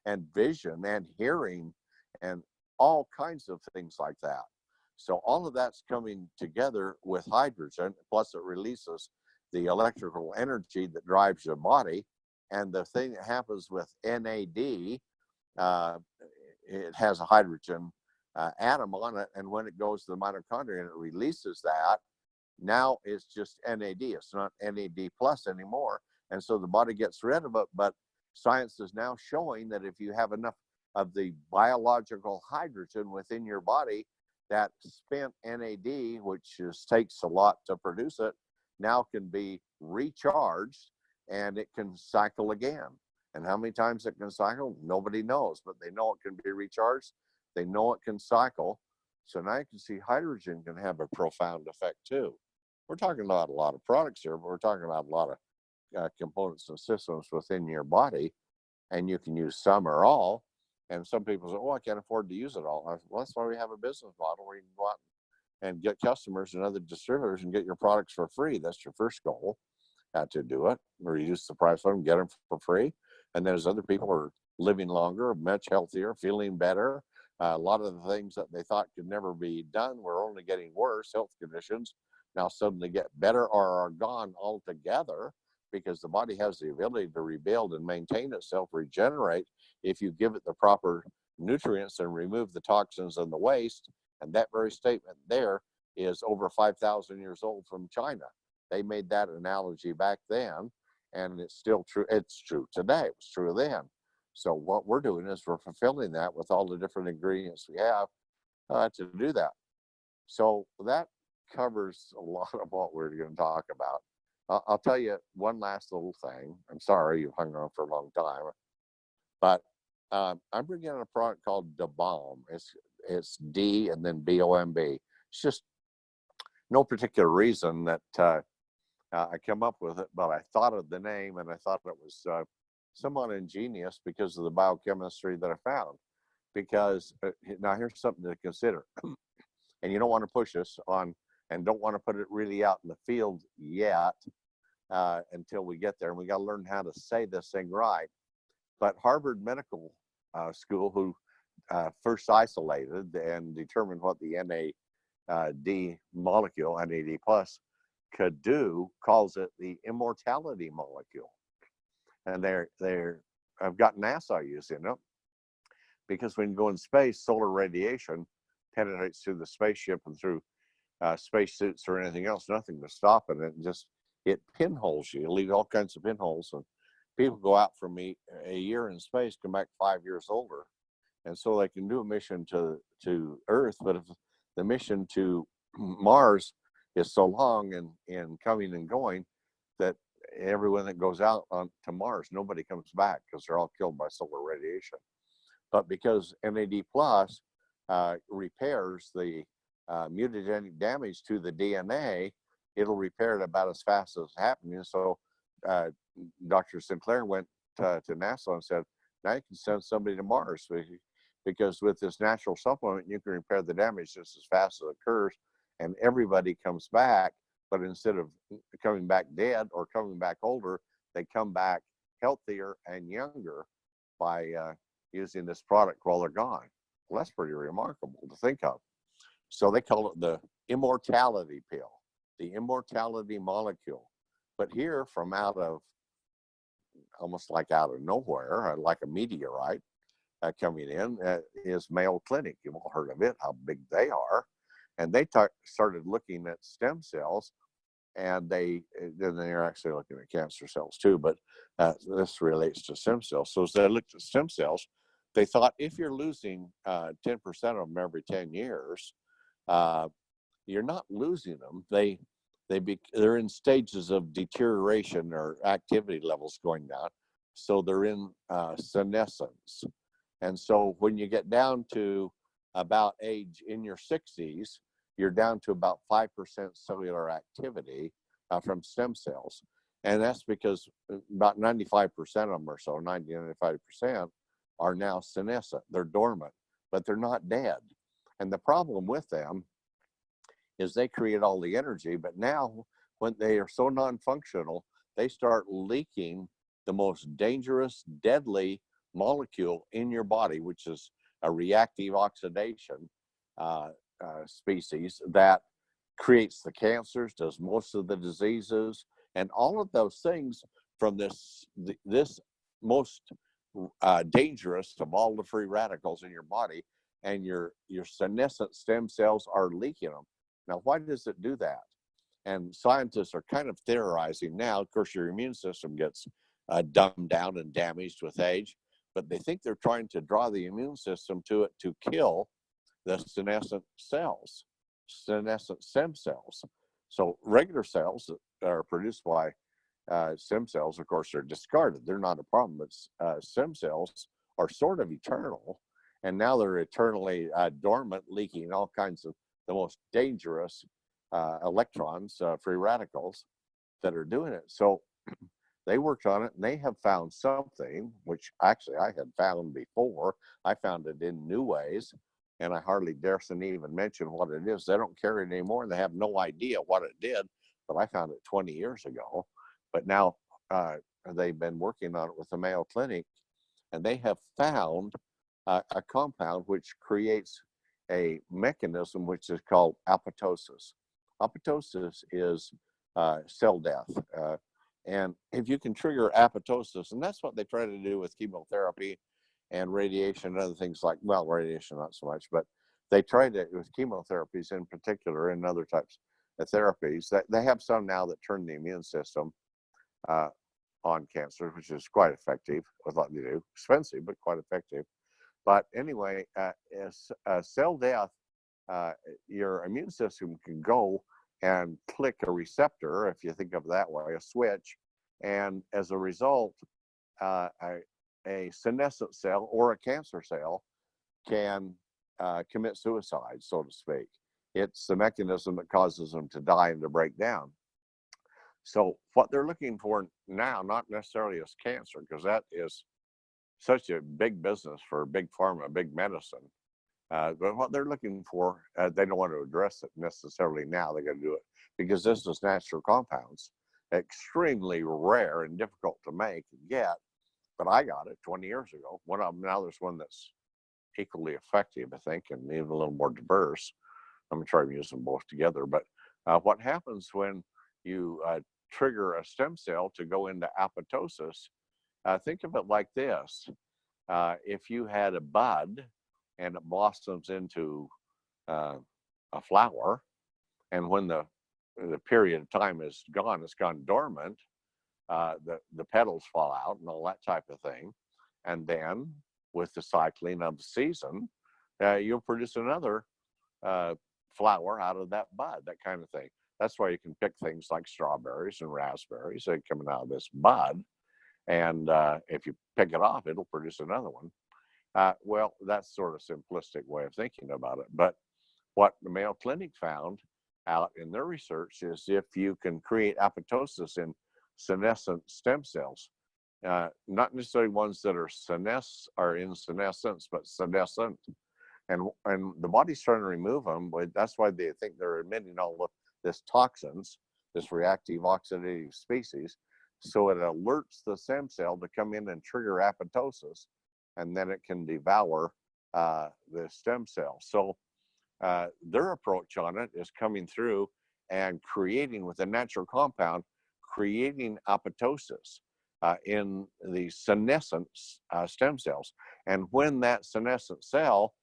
and vision and hearing, and all kinds of things like that. So all of that's coming together with hydrogen, plus it releases the electrical energy that drives your body. And the thing that happens with NAD, it has a hydrogen atom on it, and when it goes to the mitochondria and it releases that, now it's just NAD. It's not NAD plus anymore, and so the body gets rid of it. But science is now showing that if you have enough of the biological hydrogen within your body, that spent NAD, which takes a lot to produce it, now can be recharged and it can cycle again. And how many times it can cycle, nobody knows, but they know it can be recharged. They know it can cycle. So now you can see hydrogen can have a profound effect too. We're talking about a lot of products here, but we're talking about a lot of components and systems within your body, and you can use some or all. And some people say, oh, I can't afford to use it all. Well, that's why we have a business model where you can go out and get customers and other distributors and get your products for free. That's your first goal, to do it, reduce the price of them, get them for free. And then as other people are living longer, much healthier, feeling better, a lot of the things that they thought could never be done were only getting worse. Health conditions now suddenly get better or are gone altogether, because the body has the ability to rebuild and maintain itself, regenerate, if you give it the proper nutrients and remove the toxins and the waste. And that very statement there is over 5,000 years old from China. They made that analogy back then, and it's still true. It's true today. It was true then. So what we're doing is we're fulfilling that with all the different ingredients we have to do that. So that covers a lot of what we're going to talk about. I'll tell you one last little thing. I'm sorry you've hung on for a long time, but I'm bringing in a product called DBOMB. It's D and then BOMB. It's just no particular reason that I come up with it, but I thought of the name and I thought it was somewhat ingenious because of the biochemistry that I found. Because now here's something to consider, and you don't want to push this on and don't want to put it really out in the field yet until we get there. And we got to learn how to say this thing right. But Harvard Medical School, who first isolated and determined what the NAD molecule, NAD plus, could do, calls it the immortality molecule. And I've got NASA using it, because when you go in space, solar radiation penetrates through the spaceship and through spacesuits or anything else, nothing to stop it. It pinholes you. It leaves all kinds of pinholes, and people go out from a year in space, come back 5 years older. And so they can do a mission to Earth, but if the mission to Mars is so long in coming and going that everyone that goes out to Mars, nobody comes back because they're all killed by solar radiation. But because NAD plus repairs the mutagenic damage to the DNA, it'll repair it about as fast as it's happening. So Dr. Sinclair went to NASA and said, now you can send somebody to Mars, because with this natural supplement, you can repair the damage just as fast as it occurs, and everybody comes back. But instead of coming back dead or coming back older, they come back healthier and younger by using this product while they're gone. Well, that's pretty remarkable to think of. So they call it the immortality pill, the immortality molecule. But here, from out of almost like out of nowhere, like a meteorite coming in, is Mayo Clinic. You've all heard of it, how big they are. And they started looking at stem cells, and they're actually looking at cancer cells too, but this relates to stem cells. So as they looked at stem cells, they thought if you're losing 10% of them every 10 years, you're not losing them. They're in stages of deterioration or activity levels going down. So they're in senescence. And so when you get down to about age in your 60s, you're down to about 5% cellular activity from stem cells. And that's because about 95% of them or so, 95% are now senescent. They're dormant, but they're not dead. And the problem with them is they create all the energy, but now when they are so non-functional, they start leaking the most dangerous, deadly molecule in your body, which is a reactive oxidation species that creates the cancers, does most of the diseases, and all of those things from this most dangerous of all the free radicals in your body, and your senescent stem cells are leaking them. Now, why does it do that? And scientists are kind of theorizing now. Of course, your immune system gets dumbed down and damaged with age, but they think they're trying to draw the immune system to it to kill the senescent cells, senescent stem cells. So regular cells that are produced by stem cells, of course, are discarded. They're not a problem, but stem cells are sort of eternal, and now they're eternally dormant, leaking all kinds of the most dangerous electrons, free radicals that are doing it. So they worked on it, and they have found something, which actually I had found before. I found it in new ways, and I hardly dare even mention what it is. They don't carry it anymore, and they have no idea what it did, but I found it 20 years ago. But now they've been working on it with the Mayo Clinic, and they have found a compound which creates a mechanism which is called apoptosis. Apoptosis is cell death. And if you can trigger apoptosis, and that's what they try to do with chemotherapy and radiation and other things like, well, radiation not so much, but they try to, with chemotherapies in particular and other types of therapies, that they have some now that turn the immune system on cancer, which is quite effective with what they do. Expensive, but quite effective. But anyway, as cell death, your immune system can go and click a receptor, if you think of it that way, a switch, and as a result, a senescent cell or a cancer cell can commit suicide, so to speak. It's the mechanism that causes them to die and to break down. So what they're looking for now, not necessarily as cancer, because that is such a big business for big pharma, big medicine. But what they're looking for, they don't want to address it necessarily now. They got to do it because this is natural compounds, extremely rare and difficult to make and get. But I got it 20 years ago. One of them, now there's one that's equally effective, I think, and even a little more diverse. I'm gonna try to use them both together. But what happens when you trigger a stem cell to go into apoptosis? Think of it like this: if you had a bud and it blossoms into a flower, and when the period of time is gone, it's gone dormant, the petals fall out and all that type of thing, and then with the cycling of the season, you'll produce another flower out of that bud, that kind of thing. That's why you can pick things like strawberries and raspberries that are coming out of this bud, and if you pick it off, it'll produce another one. Well, that's sort of simplistic way of thinking about it. But what the Mayo Clinic found out in their research is if you can create apoptosis in senescent stem cells, not necessarily ones that are in senescence, but senescent, and the body's trying to remove them. But that's why they think they're emitting all of this toxins, this reactive oxidative species, so it alerts the stem cell to come in and trigger apoptosis, and then it can devour the stem cell. So their approach on it is coming through and creating, with a natural compound, creating apoptosis. in the senescent stem cells. And when that senescent cell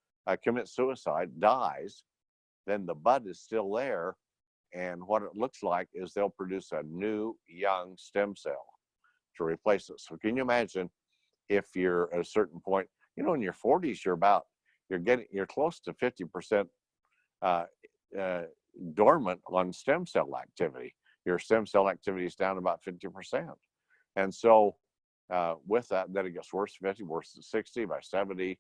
commits suicide, dies, then the bud is still there. And what it looks like is they'll produce a new young stem cell to replace it. So can you imagine if you're at a certain point, you know, in your 40s, you're close to 50% dormant on stem cell activity. Your stem cell activity is down about 50%. And so with that, then it gets worse to 50, worse to 60, by 70,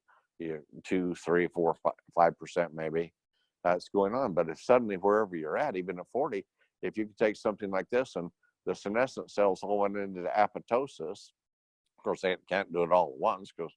2, 3, 4, 5% maybe. That's going on. But if suddenly wherever you're at, even at 40, if you could take something like this and the senescent cells all went into apoptosis, of course they can't do it all at once because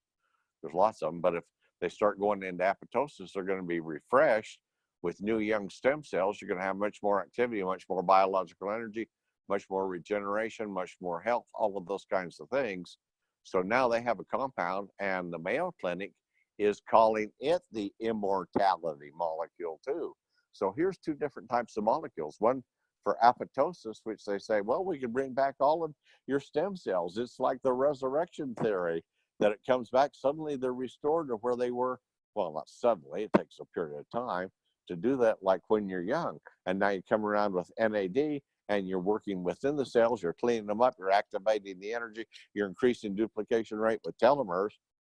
there's lots of them, but if they start going into apoptosis, they're going to be refreshed with new young stem cells. You're going to have much more activity, much more biological energy, much more regeneration, much more health, all of those kinds of things. So now they have a compound, and the Mayo Clinic is calling it the immortality molecule too. So here's two different types of molecules. One for apoptosis, which they say, well, we can bring back all of your stem cells. It's like the resurrection theory, that it comes back, suddenly they're restored to where they were. Well, not suddenly, it takes a period of time to do that, like when you're young. And now you come around with NAD, and you're working within the cells, you're cleaning them up, you're activating the energy, you're increasing duplication rate with telomeres,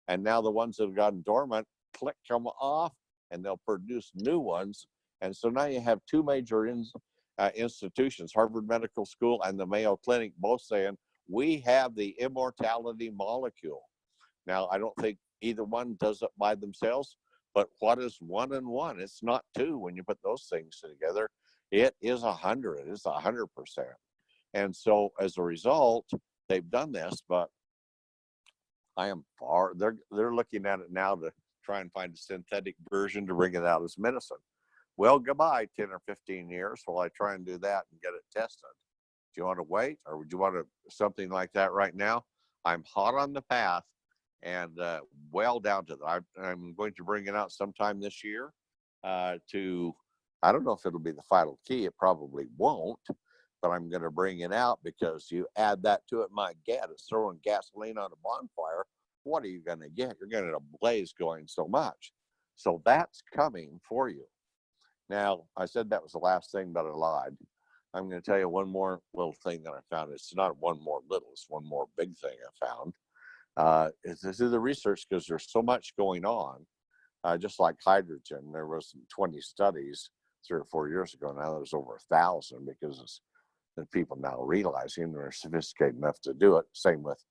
and now the ones that have gotten dormant, click, come off, and they'll produce new ones. And so now you have two major institutions, Harvard Medical School and the Mayo Clinic, both saying, we have the immortality molecule. Now, I don't think either one does it by themselves, but what is 1 and 1? It's not 2 when you put those things together. It is 100. It's 100%. And so as a result, they've done this, but they're looking at it now to try and find a synthetic version to bring it out as medicine. Well, goodbye 10 or 15 years while I try and do that and get it tested. Do you want to wait, or would you want something like that right now? I'm hot on the path and well down to that. I'm going to bring it out sometime this year I don't know if it'll be the final key. It probably won't, but I'm going to bring it out because you add that to it, my God, it's throwing gasoline on a bonfire. What are you going to get? You're going to get a blaze going so much. So that's coming for you. Now, I said that was the last thing, but I lied. I'm going to tell you one more little thing that I found. It's not one more little, it's one more big thing I found. It's to do the research because there's so much going on. Just like hydrogen, there was 20 studies 3 or 4 years ago. Now there's over 1,000 because the people now realizing they're sophisticated enough to do it. Same with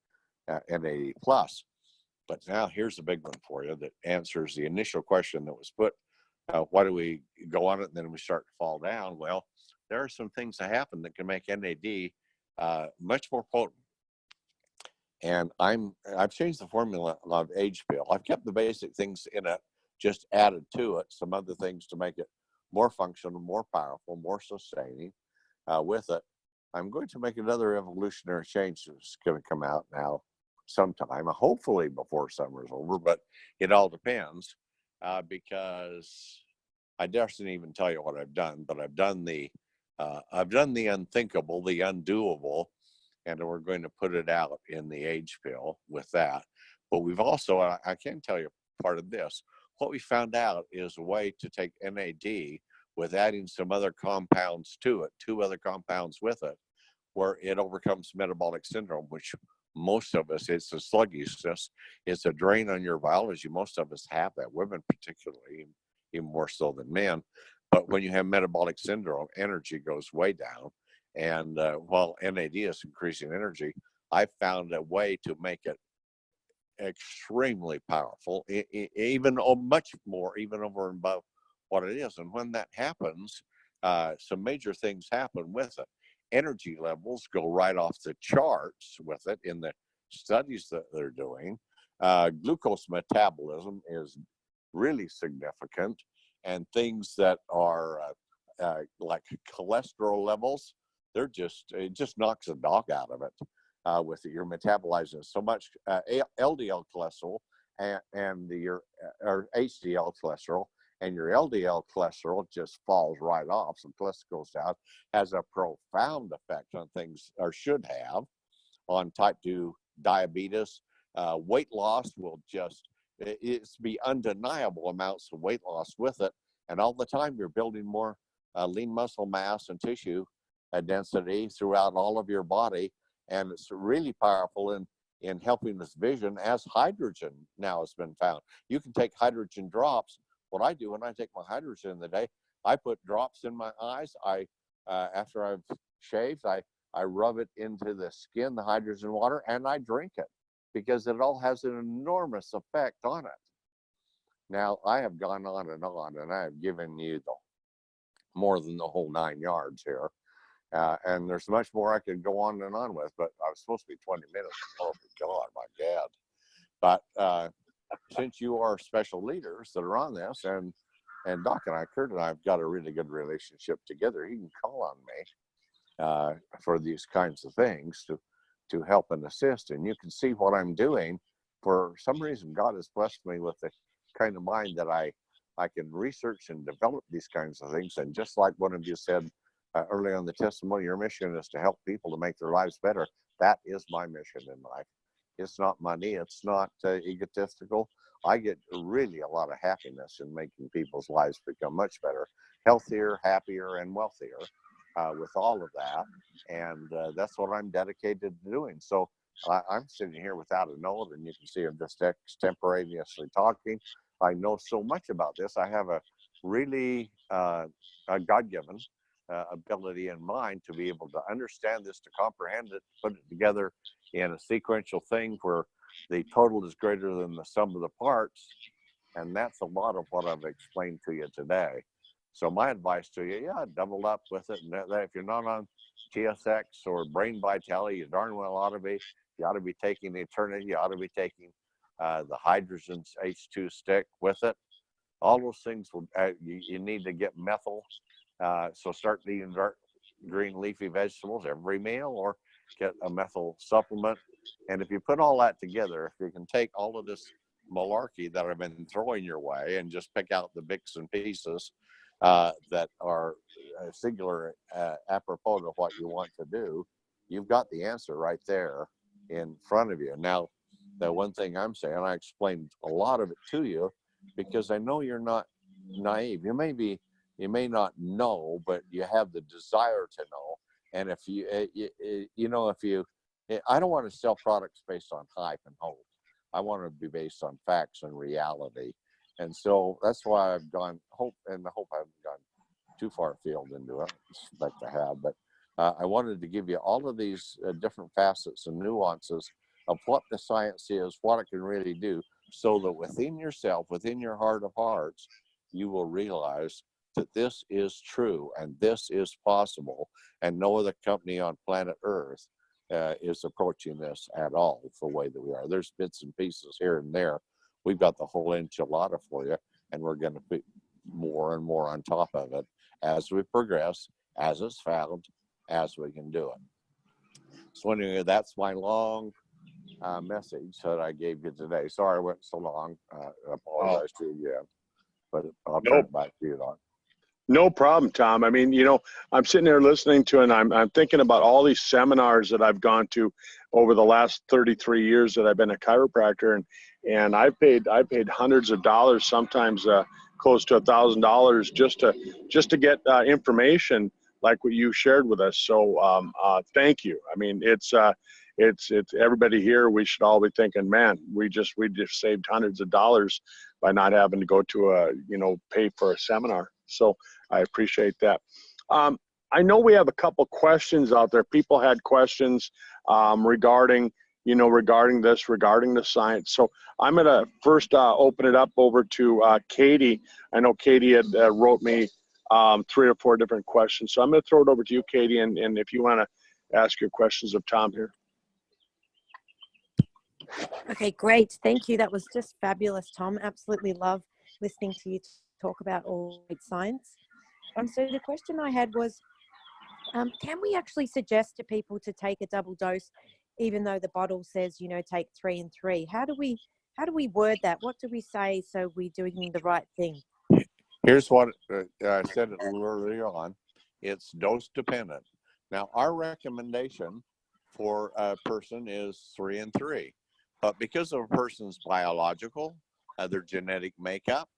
NAD+. But now here's a big one for you that answers the initial question that was put. Why do we go on it and then we start to fall down? Well, there are some things that happen that can make NAD much more potent. And I've changed the formula of age pill. I've kept the basic things in it, just added to it some other things to make it more functional, more powerful, more sustaining with it. I'm going to make another evolutionary change that's going to come out now sometime, hopefully before summer's over, but it all depends because I just didn't even tell you what I've done, but I've done the unthinkable, the undoable, and we're going to put it out in the age pill with that. But we've also, I can tell you part of this, what we found out is a way to take NAD with adding some other compounds to it, 2 other compounds with it, where it overcomes metabolic syndrome, which most of us, it's a sluggishness, it's a drain on your biology. Most of us have that, women particularly, even more so than men. But when you have metabolic syndrome, energy goes way down. And while NAD is increasing energy, I found a way to make it extremely powerful, even much more, even over and above what it is. And when that happens, some major things happen with it. Energy levels go right off the charts with it in the studies that they're doing. Glucose metabolism is really significant, and things that are like cholesterol levels, it just knocks a dog out of it with it. You're metabolizing so much LDL cholesterol and your or HDL cholesterol, and your LDL cholesterol just falls right off. So cholesterol goes down, has a profound effect on things, or should have, on type 2 diabetes. Weight loss will just, it's be undeniable amounts of weight loss with it. And all the time you're building more lean muscle mass and tissue density throughout all of your body. And it's really powerful in helping with vision, as hydrogen now has been found. You can take hydrogen drops. What I do when I take my hydrogen in the day, I put drops in my eyes. After I've shaved, I rub it into the skin, the hydrogen water, and I drink it because it all has an enormous effect on it. Now, I have gone on, and I have given you more than the whole 9 yards here. And there's much more I could go on and on with, but I was supposed to be 20 minutes. Oh, God, my God. But since you are special leaders that are on this, and Doc and I, Kurt and I have got a really good relationship together, you can call on me for these kinds of things to help and assist. And you can see what I'm doing. For some reason, God has blessed me with the kind of mind that I can research and develop these kinds of things. And just like one of you said early on the testimony, your mission is to help people to make their lives better. That is my mission in life. It's not money. It's not egotistical. I get really a lot of happiness in making people's lives become much better, healthier, happier, and wealthier with all of that. And that's what I'm dedicated to doing. So I'm sitting here without a note, and you can see I'm just extemporaneously talking. I know so much about this. I have a really a God-given ability in mind to be able to understand this, to comprehend it, put it together in a sequential thing where the total is greater than the sum of the parts. And that's a lot of what I've explained to you today. So my advice to you, yeah, double up with it. And that if you're not on TSX or Brain Vitality, you darn well ought to be. You ought to be taking the Eternity. You ought to be taking the hydrogen H2 stick with it. All those things, you need to get methyl. So start eating dark green leafy vegetables every meal, or get a methyl supplement. And if you put all that together, if you can take all of this malarkey that I've been throwing your way and just pick out the bits and pieces that are singular apropos to what you want to do, you've got the answer right there in front of you. Now, the one thing I'm saying, I explained a lot of it to you because I know you're not naive. You may not know, but you have the desire to know. And if I don't want to sell products based on hype and hope. I want to be based on facts and reality. And so that's why I've gone hope, and I hope I haven't gone too far afield into it. I suspect I have, but I wanted to give you all of these different facets and nuances of what the science is, what it can really do, so that within yourself, within your heart of hearts, you will realize that this is true and this is possible, and no other company on planet Earth is approaching this at all the way that we are. There's bits and pieces here and there. We've got the whole enchilada for you, and we're going to put more and more on top of it as we progress, as it's found, as we can do it. So anyway, that's my long message that I gave you today. Sorry I went so long. I apologize to you again, but I'll turn it back to you, Don. No problem, Tom. I mean, I'm sitting there listening to, and I'm thinking about all these seminars that I've gone to over the last 33 years that I've been a chiropractor, and I've paid hundreds of dollars, sometimes close to $1,000 just to get information like what you shared with us. So thank you. I mean, it's everybody here. We should all be thinking, man, we just saved hundreds of dollars by not having to go to pay for a seminar. So I appreciate that. I know we have a couple questions out there. People had questions regarding the science. So I'm going to first open it up over to Katie. I know Katie had wrote me 3 or 4 different questions. So I'm going to throw it over to you, Katie, and if you want to ask your questions of Tom here. Okay, great. Thank you. That was just fabulous, Tom. Absolutely love listening to you talk about all great science. So the question I had was, can we actually suggest to people to take a double dose, even though the bottle says, take 3 and 3? How do we word that? What do we say so we're doing the right thing? Here's what I said it earlier on. It's dose dependent. Now, our recommendation for a person is 3 and 3. But because of a person's biological, their genetic makeup,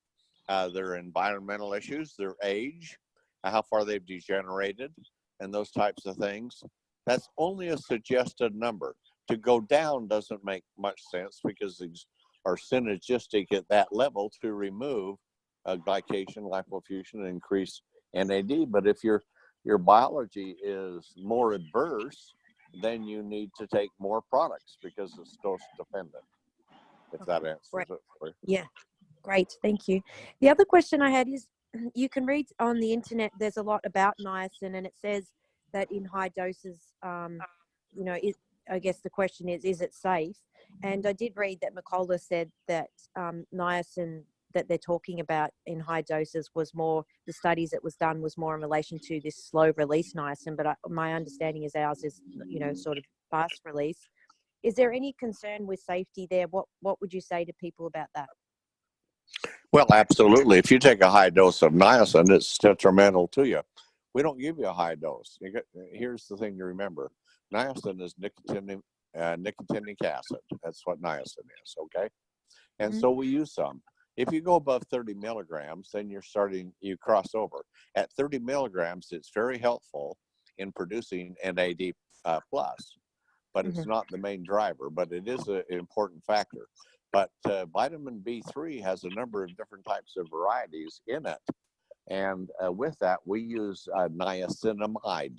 their environmental issues, their age, how far they've degenerated, and those types of things, that's only a suggested number. To go down doesn't make much sense because these are synergistic at that level to remove glycation, lipofuscin, and increase NAD. But if your biology is more adverse, then you need to take more products because it's dose dependent. If that answers Right. it for you. Yeah, great. Thank you. The other question I had is, you can read on the internet, there's a lot about niacin, and it says that in high doses, I guess the question is it safe? And I did read that McCullough said that niacin that they're talking about in high doses was more, the studies that was done was more in relation to this slow release niacin, but my understanding is ours is, sort of fast release. Is there any concern with safety there? What would you say to people about that? Well, absolutely. If you take a high dose of niacin, it's detrimental to you. We don't give you a high dose. Here's the thing to remember. Niacin is nicotinic acid. That's what niacin is, okay? And so we use some. If you go above 30 milligrams, then you cross over. At 30 milligrams, it's very helpful in producing NAD plus, but it's not the main driver, but it is an important factor. But vitamin B3 has a number of different types of varieties in it. And with that, we use niacinamide.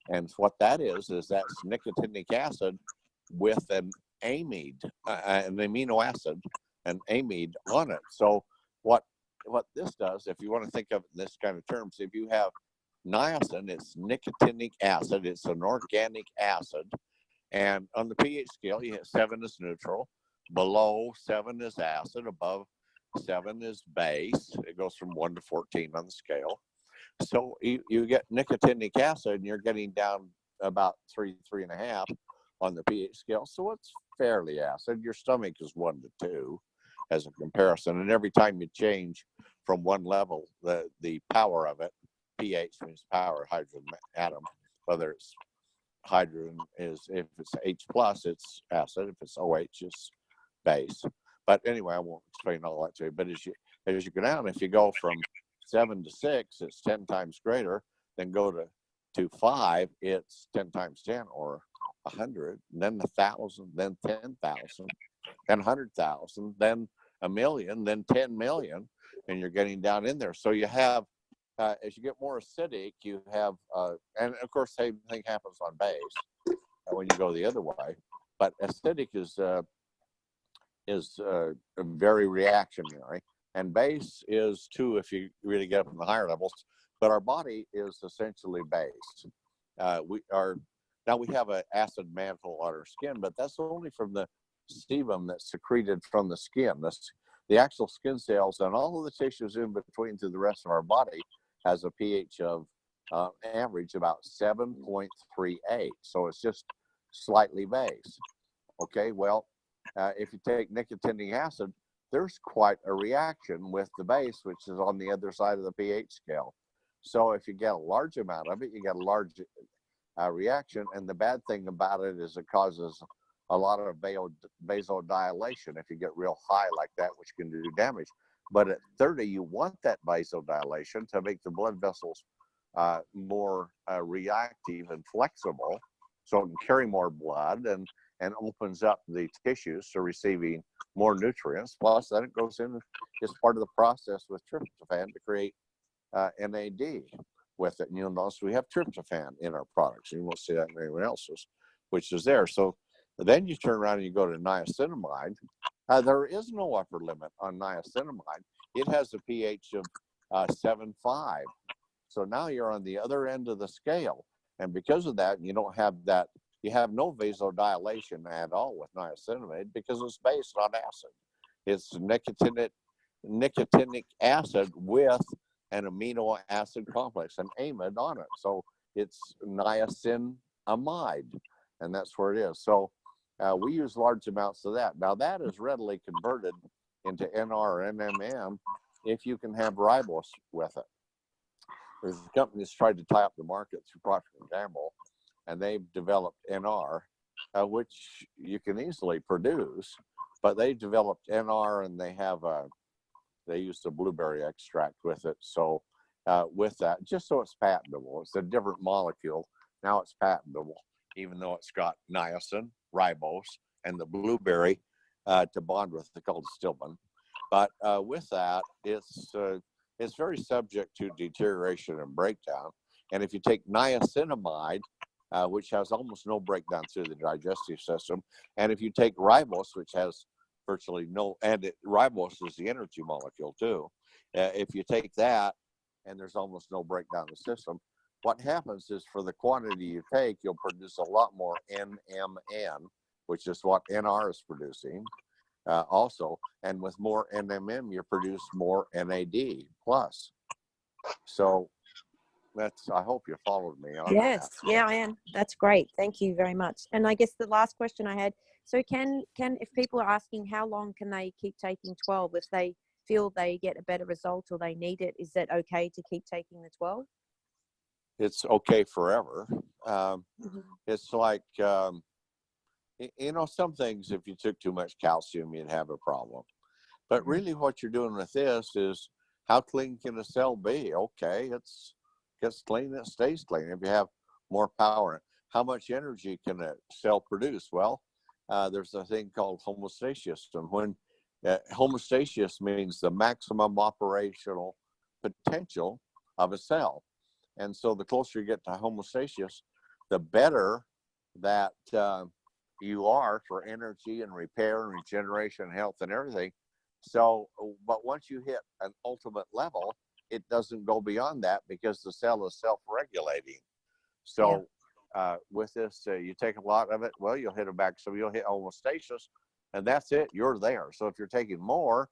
And what that is that's nicotinic acid with an amide, an amino acid, an amide on it. So what this does, if you want to think of it in this kind of terms, if you have niacin, it's nicotinic acid, it's an organic acid. And on the pH scale, 7 is neutral, below 7 is acid, above 7 is base. It goes from 1 to 14 on the scale. So you get nicotinic acid, and you're getting down about 3.5 on the pH scale. So it's fairly acid. Your stomach is 1 to 2 as a comparison. And every time you change from one level, the power of it, pH means power, hydrogen atom, whether it's hydrogen is, if it's H plus, it's acid. If it's OH, it's base. But anyway, I won't explain all that to you. But as you go down, if you go from 7 to 6, it's 10 times greater. Then go to 5, it's 10 times 10, or 100, then 1,000, then 10,000, then 100,000, then 1,000,000, then 10 million, and you're getting down in there. So you have, as you get more acidic, you have, and of course, same thing happens on base when you go the other way. But acidic is very reactionary, and base is too if you really get up in the higher levels. But our body is essentially base. Now we have an acid mantle on our skin, but that's only from the sebum that's secreted from the skin. The actual skin cells and all of the tissues in between to the rest of our body has a pH of average about 7.38. So it's just slightly base. Okay, well, if you take nicotinic acid, there's quite a reaction with the base, which is on the other side of the pH scale. So if you get a large amount of it, you get a large reaction. And the bad thing about it is it causes a lot of vasodilation if you get real high like that, which can do damage. But at 30, you want that vasodilation to make the blood vessels more reactive and flexible, so it can carry more blood and opens up the tissues to receiving more nutrients. Plus, then it goes in as part of the process with tryptophan to create NAD with it. And you'll notice we have tryptophan in our products. You won't see that in anyone else's, which is there. So then you turn around and you go to niacinamide. There is no upper limit on niacinamide. It has a pH of 7.5. So now you're on the other end of the scale. And because of that, you don't have that, you have no vasodilation at all with niacinamide because it's based on acid. It's nicotinic acid with an amino acid complex, an amide on it. So it's niacinamide, and that's where it is. So we use large amounts of that. Now that is readily converted into NR or NMN if you can have ribose with it. There's a company that's tried to tie up the market through Procter & Gamble, and they've developed NR, which you can easily produce, but they developed NR, and they used a blueberry extract with it. So with that, just so it's patentable, it's a different molecule. Now it's patentable, even though it's got niacin, ribose, and the blueberry to bond with. It's called stilbin. But with that, it's very subject to deterioration and breakdown. And if you take niacinamide, which has almost no breakdown through the digestive system, and if you take ribose, which has virtually no, and ribose is the energy molecule too. If you take that, and there's almost no breakdown in the system, what happens is for the quantity you take, you'll produce a lot more NMN, which is what NR is producing also. And with more NMN, you produce more NAD plus. So I hope you followed me on Yes, that. yeah, I am. That's great. Thank you very much. And I guess the last question I had, so can if people are asking how long can they keep taking 12, if they feel they get a better result or they need it, is that okay to keep taking the 12? It's okay forever. Mm-hmm. It's like, some things, if you took too much calcium, you'd have a problem. But really what you're doing with this is, how clean can a cell be? Okay, it gets clean, it stays clean. If you have more power, how much energy can a cell produce? Well, there's a thing called homeostasis. And when homeostasis means the maximum operational potential of a cell. And so the closer you get to homeostasis, the better that you are for energy and repair and regeneration and health and everything. So, but once you hit an ultimate level, it doesn't go beyond that because the cell is self-regulating. So with this, you take a lot of it, well, you'll hit it back. So you'll hit homeostasis, and that's it. You're there. So if you're taking more,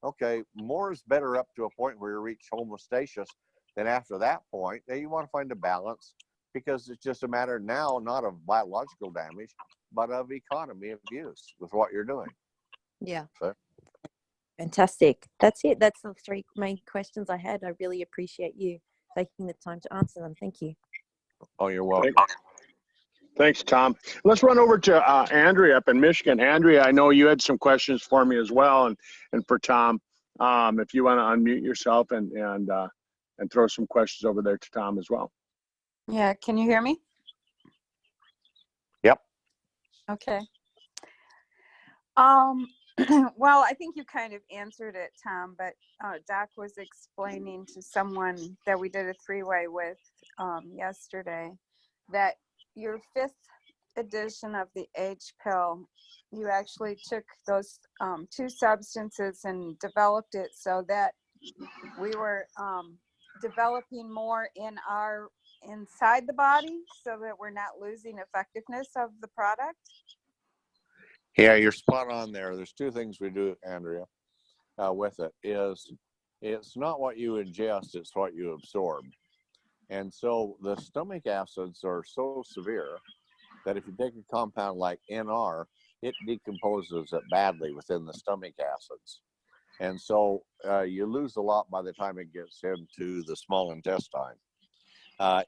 okay, more is better up to a point where you reach homeostasis. Then after that point, then you want to find a balance, because it's just a matter now, not of biological damage, but of economy of use with what you're doing. Yeah. So. Fantastic. That's it. That's the 3 main questions I had. I really appreciate you taking the time to answer them. Thank you. Oh, you're welcome. Thanks, Tom. Let's run over to Andrea up in Michigan. Andrea, I know you had some questions for me as well, and for Tom. If you want to unmute yourself and throw some questions over there to Tom as well. Yeah, can you hear me? Yep. Okay. Well, I think you kind of answered it, Tom, but Doc was explaining to someone that we did a 3-way with yesterday that your 5th edition of the H pill, you actually took those 2 substances and developed it so that we were developing more inside the body so that we're not losing effectiveness of the product. Yeah, you're spot on there. There's 2 things we do, Andrea, with it. It's not what you ingest, it's what you absorb. And so the stomach acids are so severe that if you take a compound like NR, it decomposes it badly within the stomach acids. And so you lose a lot by the time it gets into the small intestine.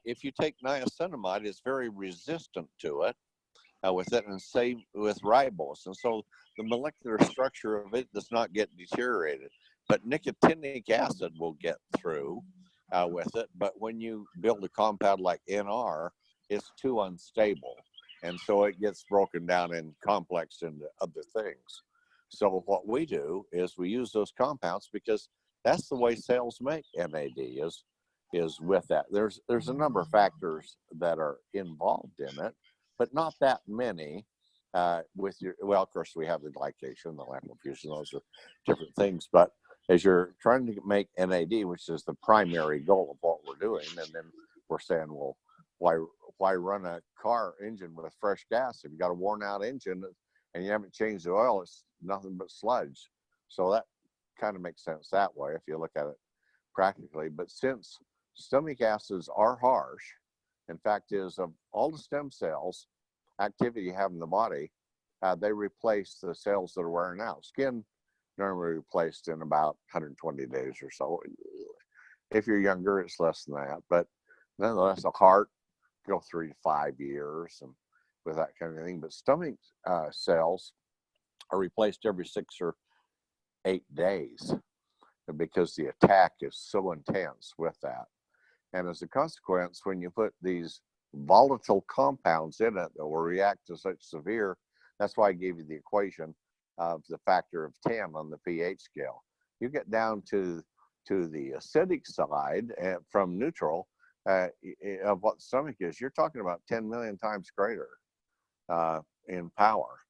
If you take niacinamide, it's very resistant to it. With it, and same with ribose, and so the molecular structure of it does not get deteriorated, but nicotinic acid will get through with it. But when you build a compound like NR, it's too unstable, and so it gets broken down and complexed into other things. So what we do is we use those compounds because that's the way cells make NAD is with that. There's a number of factors that are involved in it, but not that many. Well, of course, we have the glycation, the lateral fusion, those are different things. But as you're trying to make NAD, which is the primary goal of what we're doing, and then we're saying, well, why run a car engine with fresh gas if you got a worn out engine and you haven't changed the oil? It's nothing but sludge. So that kind of makes sense that way if you look at it practically. But since stomach acids are harsh, in fact, is of all the stem cells activity you have in the body, they replace the cells that are wearing out. Skin normally replaced in about 120 days or so. If you're younger, it's less than that. But nonetheless, the heart go 3 to 5 years, and with that kind of thing. But stomach cells are replaced every 6 or 8 days because the attack is so intense with that. And as a consequence, when you put these volatile compounds in it that will react to such severe, that's why I gave you the equation of the factor of 10 on the pH scale. You get down to the acidic side from neutral of what the stomach is, you're talking about 10 million times greater in power.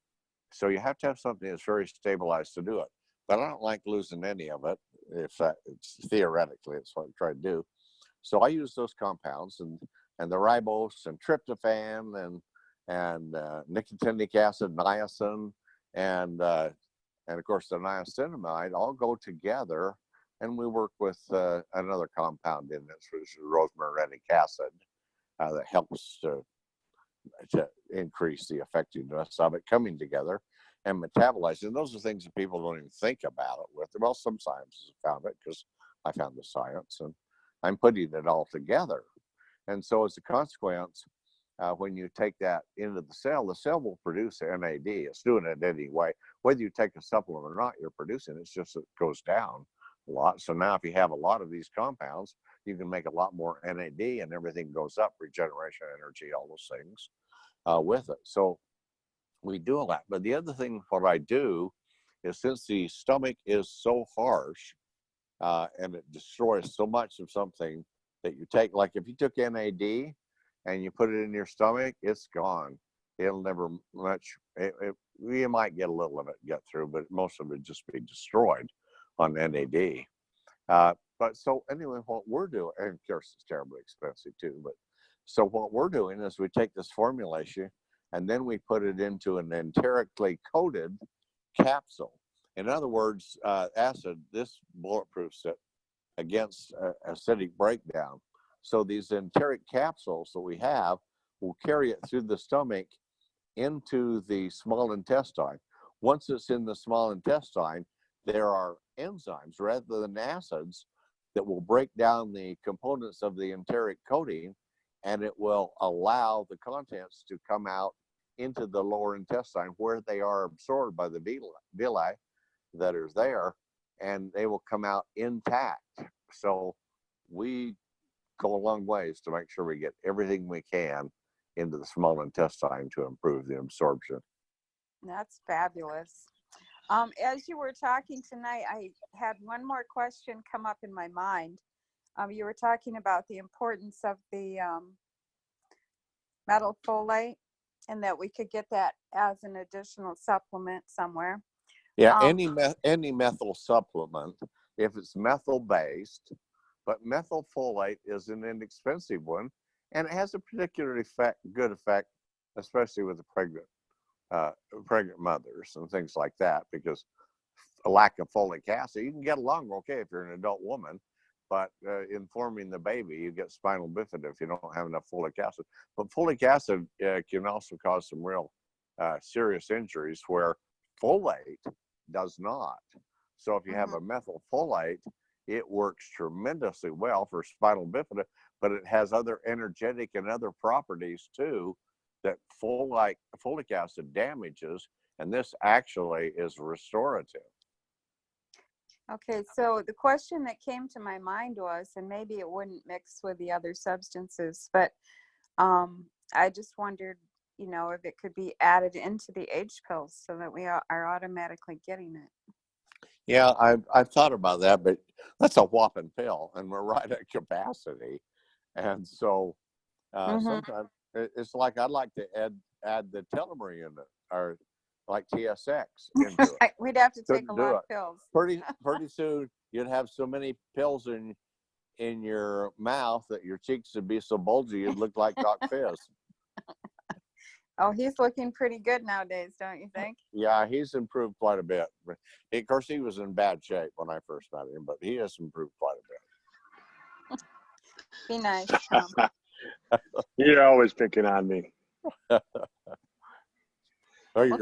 So you have to have something that's very stabilized to do it. But I don't like losing any of it. If it's theoretically, it's what I try to do. So I use those compounds and the ribose and tryptophan and nicotinic acid, niacin, and of course the niacinamide all go together, and we work with another compound in this, which is rosmarinic acid, that helps to increase the effectiveness of it coming together and metabolizing. Those are things that people don't even think about it with. Well, some scientists have found it because I found the science, and I'm putting it all together. And so as a consequence, when you take that into the cell will produce NAD. It's doing it anyway. Whether you take a supplement or not, you're producing it. It's just that it goes down a lot. So now if you have a lot of these compounds, you can make a lot more NAD, and everything goes up, regeneration, energy, all those things with it. So we do a lot. But the other thing, what I do is, since the stomach is so harsh and it destroys so much of something that you take, like if you took NAD and you put it in your stomach, it's gone. It'll never much, you might get a little of it get through, but most of it just be destroyed on NAD. But so anyway, what we're doing, and of course it's terribly expensive too, but so what we're doing is we take this formulation and then we put it into an enterically coated capsule. In other words, acid, this bulletproofs it against acidic breakdown. So these enteric capsules that we have will carry it through the stomach into the small intestine. Once it's in the small intestine, there are enzymes rather than acids that will break down the components of the enteric coating, and it will allow the contents to come out into the lower intestine where they are absorbed by the villi that are there, and they will come out intact. So we go a long ways to make sure we get everything we can into the small intestine to improve the absorption. That's fabulous. As you were talking tonight, I had one more question come up in my mind. You were talking about the importance of the methylfolate, and that we could get that as an additional supplement somewhere. Yeah, any methyl supplement, if it's methyl based, but methylfolate is an inexpensive one, and it has a particularly good effect, especially with the pregnant mothers and things like that, because a lack of folic acid, you can get along okay if you're an adult woman, but in forming the baby, you get spinal bifida if you don't have enough folic acid. But folic acid can also cause some real serious injuries where folate does not. So if you have a methylfolate, it works tremendously well for spinal bifida, but it has other energetic and other properties too that folic acid damages, and this actually is restorative. Okay, so the question that came to my mind was, and maybe it wouldn't mix with the other substances, but I just wondered, you know, if it could be added into the H pills so that we are automatically getting it. Yeah, I've thought about that, but that's a whopping pill, and we're right at capacity. And so sometimes it's like I'd like to add the telomere unit, or like TSX into it. We'd have to take Couldn't a do lot it. of pills. Pretty soon you'd have so many pills in your mouth that your cheeks would be so bulgy you'd look like DocFizz. Oh, he's looking pretty good nowadays, don't you think? Yeah, he's improved quite a bit. Of course, he was in bad shape when I first met him, but he has improved quite a bit. Be nice, Tom. You're always picking on me. Well,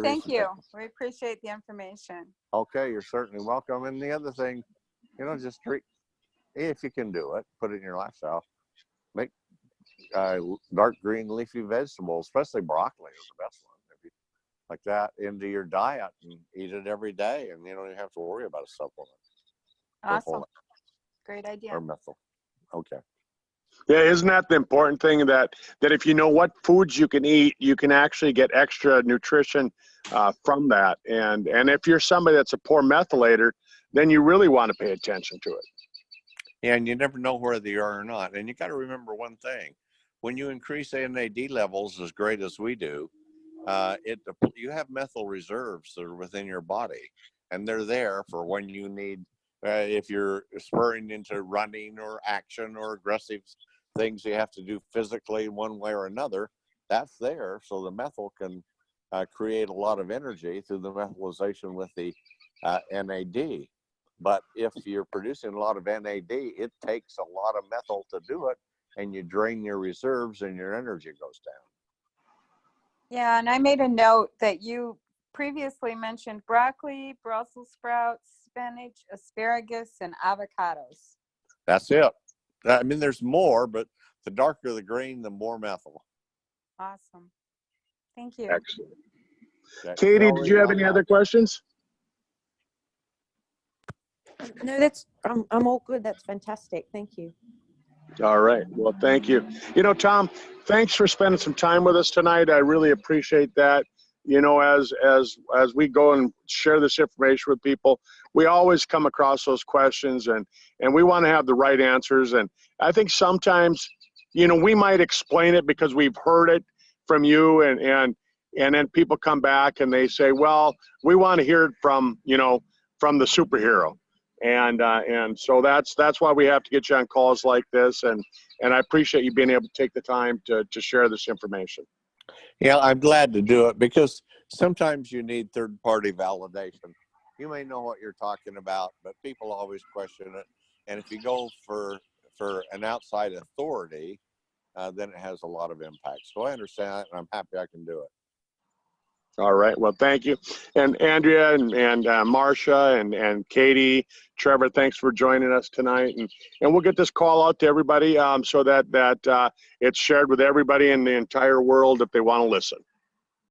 thank you. We appreciate the information. Okay, you're certainly welcome. And the other thing, you know, just treat, if you can do it, put it in your lifestyle. dark green leafy vegetables, especially broccoli is the best one. If you like that into your diet and eat it every day, and you don't even have to worry about a supplement. Awesome. Great idea. Or methyl. Okay. Yeah, isn't that the important thing, that if you know what foods you can eat, you can actually get extra nutrition from that. And if you're somebody that's a poor methylator, then you really want to pay attention to it. Yeah, and you never know whether you are or not. And you got to remember one thing: when you increase NAD levels as great as we do, you have methyl reserves that are within your body, and they're there for when you need. If you're spurring into running or action or aggressive things you have to do physically in one way or another, that's there. So the methyl can create a lot of energy through the methylization with the NAD. But if you're producing a lot of NAD, it takes a lot of methyl to do it, and you drain your reserves and your energy goes down. Yeah, and I made a note that you previously mentioned broccoli, Brussels sprouts, spinach, asparagus, and avocados. That's it. I mean, there's more, but the darker the green, the more methyl. Awesome. Thank you. Excellent. Okay. Katie, did you have any other questions? No, I'm all good. That's fantastic. Thank you. All right. Well, thank you. You know, Tom, thanks for spending some time with us tonight. I really appreciate that. You know, as we go and share this information with people, we always come across those questions, and we want to have the right answers. And I think sometimes, you know, we might explain it because we've heard it from you, and then people come back and they say, well, we want to hear it from, you know, from the superhero. And so that's why we have to get you on calls like this, and I appreciate you being able to take the time to share this information. Yeah, I'm glad to do it because sometimes you need third-party validation. You may know what you're talking about, but people always question it. And if you go for an outside authority, then it has a lot of impact. So I understand that, and I'm happy I can do it. All right. Well, thank you. And Andrea and Marsha and Katie, Trevor, thanks for joining us tonight. And we'll get this call out to everybody so that it's shared with everybody in the entire world if they want to listen.